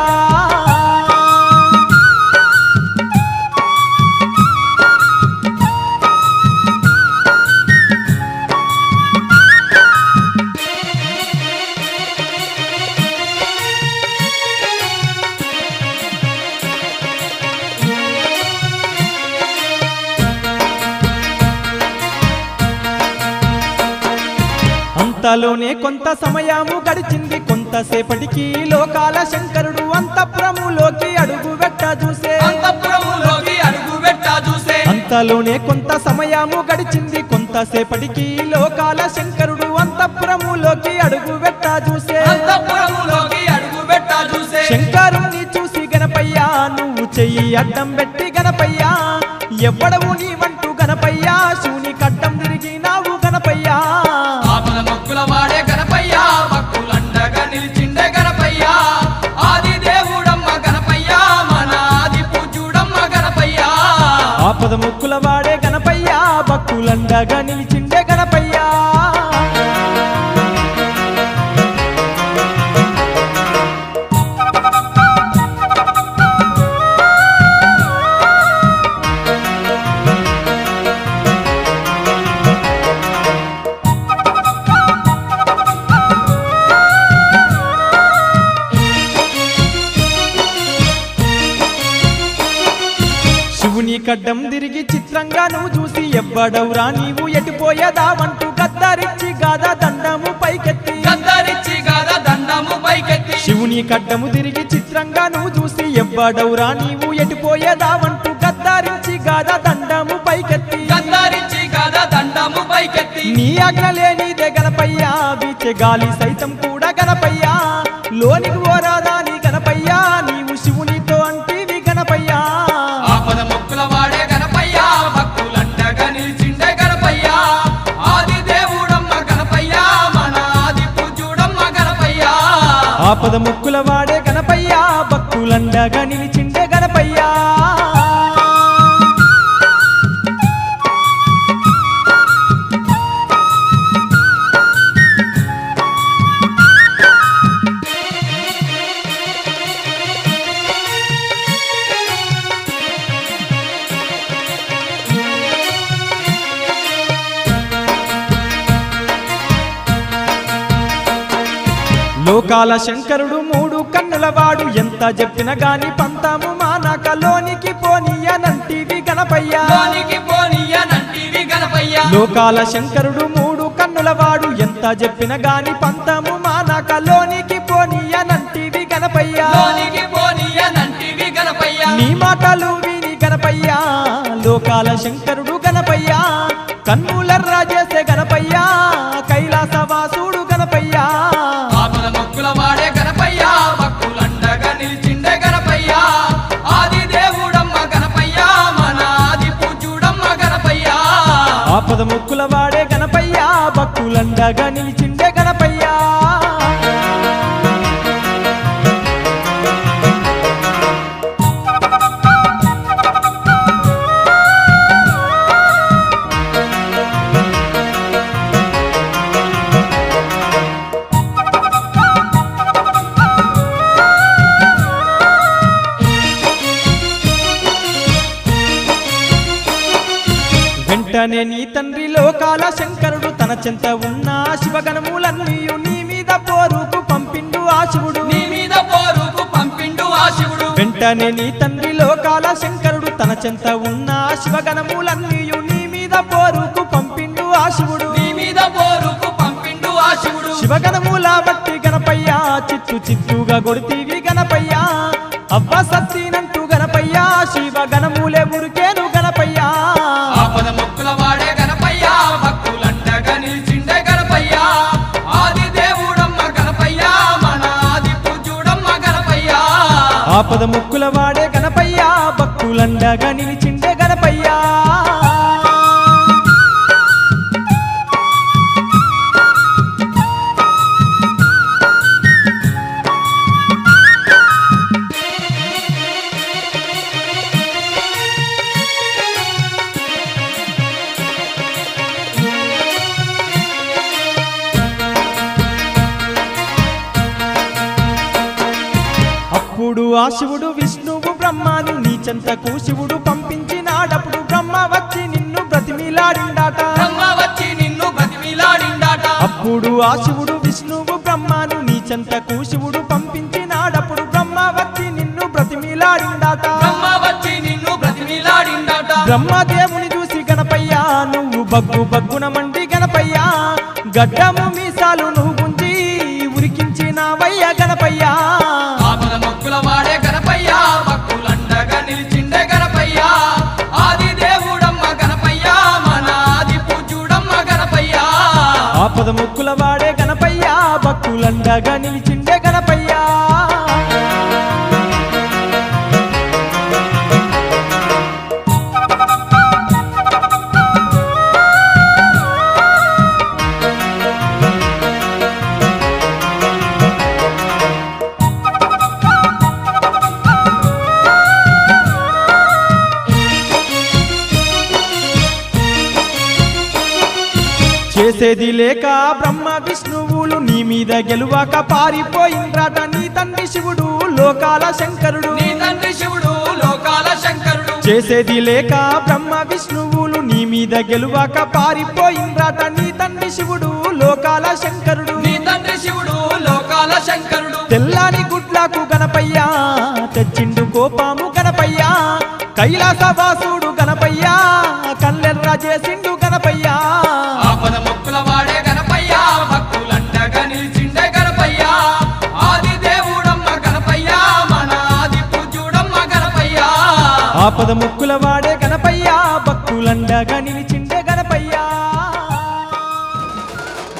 [SPEAKER 9] అంతలోనే కొంత సమయము గడిచింది కొంతసేపటికి లోకాల శంకరుడు అంతఃపురములోకి అడుగు పెట్ట చూసే అంతలోనే కొంత సమయము గడిచింది కొంతసేపటికి లోకాల శంకరుడు అంతఃపురములోకి అడుగు పెట్ట చూసే శంకరుణ్ణి చూసి గణపయ్యా నువ్వు చెయ్యి అడ్డం పెట్టి గణపయ్యా ఎవ్వడవు నీవంటూ గణపయ్యా శివుని కడ్డం తిరిగి నావు గణపయ్యా
[SPEAKER 10] వాడే గణపయ్యా భక్తులండగా నిలిచిండే గణపయ్యా ఆది దేవుడమ్మ గణపయ్యా మన ఆది పూజ్యుడమ్మ గణపయ్యా
[SPEAKER 9] ఆపద ముక్కుల వాడే గణపయ్యా భక్తులండగా నిలిచిండే గణపయ్యా శివుని కడ్డం తిరిగి చిత్రంగా నువ్వు చూసి ఎవ్వడవురా నీవు ఎటుపోయేదావంటూ గద్దరిచ్చి గాదా దండము పైకెత్తి శివుని కడ్డము తిరిగి చిత్రంగా నువ్వు చూసి ఎవ్వడవురా నీవు ఎటుపోయేదావంటూ గద్దరించి గాదా దండము పైకెత్తి నీ ఆజ్ఞ లేనిదే గణపయ్యా వీచే గాలి సైతం కూడా గణపయ్యా లోనికి పోరాదా నీ గణపయ్యా నీవు శివునితో అంటివి గణపయ్యా
[SPEAKER 10] ఆపద ముక్కుల వాడే గణపయ్యా భక్తులండగా నిలిచిండే గణపయ్యా ఆది దేవుడమ్మ గణపయ్యా మన ఆది పూజ్యుడమ్మ గణపయ్యా
[SPEAKER 9] ఆపద ముక్కుల వాడే గణపయ్యా భక్తులండగా నిలిచిండే గణపయ్యా లోకాల శంకరుడు మూడు కన్నుల వాడు ఎంత చెప్పిన గాని పంతము మానక లోనికి పోనీయనంటివి గణపయ్యా లోకాల శంకరుడు మూడు కన్నుల వాడు ఎంత చెప్పిన గాని పంతము మానక లోనికి పోనీయనంటివి గణపయ్యా నీ మాటలు విని గణపయ్యా లోకాల శంకరుడు గణపయ్యా కన్నులర్రా చేసే గణపయ్యా కైలాసవాసుడు గణపయ్యా
[SPEAKER 10] వాడే గణపయ్యా భక్తులండగా నిలిచిండే గణపయ్యా ఆది దేవుడమ్మ గణపయ్యా మన ఆది పూజ్యుడమ్మ గణపయ్యా
[SPEAKER 9] ఆపద ముక్కుల వాడే గణపయ్యా భక్తులండగా నిలిచిండే గణపయ్యా వెంటనే నీ తండ్రి లోకాల శంకరుడు తన చెంత ఉన్న శివగణములన్నీయు నీ మీద పోరుకు పంపిండు ఆ శివుడు
[SPEAKER 10] నీ మీద పోరుకు పంపిండు ఆ శివుడు
[SPEAKER 9] వెంటనే నీ తండ్రి లోకాల శంకరుడు తన చెంత ఉన్న శివగణములన్నీయు నీ మీద పోరుకు పంపిండు ఆ శివుడు
[SPEAKER 10] నీ మీద పోరుకు పంపిండు ఆ శివుడు
[SPEAKER 9] శివగణముల బట్టి గణపయ్యా చిత్తు చిత్తుగా కొడితీవి గణపయ్యా అవ్వ సత్తినంటూ గణపయ్యా శివగణములే ఉరికేను గణపయ్యా
[SPEAKER 10] ఆపద మొక్కుల వాడే గణపయ్యా భక్తులండగా నిలిచిండే గణపయ్యా ఆది దేవుడమ్మ గణపయ్యా మన ఆది పూజ్యుడమ్మ గణపయ్యా
[SPEAKER 9] ఆపద ముక్కుల వాడే గణపయ్యా భక్తులండగా నిలిచిండే గణపయ్యా అప్పుడు ఆ శివుడు విష్ణువు బ్రహ్మను నీ చెంతకు శివుడు పంపించినాడప్పుడు బ్రహ్మ వచ్చి నిన్ను బ్రతిమిలాడిండాట
[SPEAKER 10] బ్రహ్మ వచ్చి నిన్ను బతిమిలాడిండాట
[SPEAKER 9] అప్పుడు ఆ శివుడు విష్ణువు బ్రహ్మను నీ చెంతకు శివుడు పంపించినాడప్పుడు బ్రహ్మ వచ్చి నిన్ను బ్రతిమిలాడిండాట
[SPEAKER 10] బ్రహ్మ వచ్చి నిన్ను బతిమిలాడిండాట
[SPEAKER 9] బ్రహ్మదేవుని చూసి గణపయ్యా నువ్వు బగ్గు బగ్గున మండి గణపయ్యా గడ్డము మీసాలు నువ్వు గుంజి ఉరికించినావయ్య గణపయ్యా
[SPEAKER 10] ఆపద మొక్కుల వాడే గణపయ్యా భక్తులండగా నిలిచిండే గణపయ్యా ఆది దేవుడమ్మ గణపయ్యా మన ఆది పూజ్యుడమ్మ గణపయ్యా
[SPEAKER 9] ఆపద ముక్కుల వాడే గణపయ్యా భక్తులండగా నిలిచిండే గణపయ్యా చేసేది లేక బ్రహ్మ విష్ణువులు నీ మీద గెలువాక పారిపోయిండ్రాట నీ తండ్రి శివుడు లోకాల శంకరుడు
[SPEAKER 10] నీ తండ్రి శివుడు లోకాల శంకరుడు
[SPEAKER 9] చేసేది లేక బ్రహ్మ విష్ణువులు నీ మీద గెలువాక పారిపోయిండ్రాట నీ తండ్రి శివుడు లోకాల శంకరుడు
[SPEAKER 10] నీ తండ్రి శివుడు లోకాల శంకరుడు
[SPEAKER 9] తెల్లాని గుడ్లకు గణపయ్యా తెచ్చిండు కోపాము గణపయ్యా కైలాసవాసుడు గణపయ్యా కల్లెర్ర చేసిండు గణపయ్యా
[SPEAKER 10] ఆపద మొక్కుల వాడే గణపయ్యా భక్తులండగా నిలిచిండే గణపయ్యా ఆది దేవుడమ్మ గణపయ్యా మన ఆది పూజ్యుడమ్మ గణపయ్యా
[SPEAKER 9] ఆపద ముక్కుల వాడే గణపయ్యా భక్తులండగా నిలిచి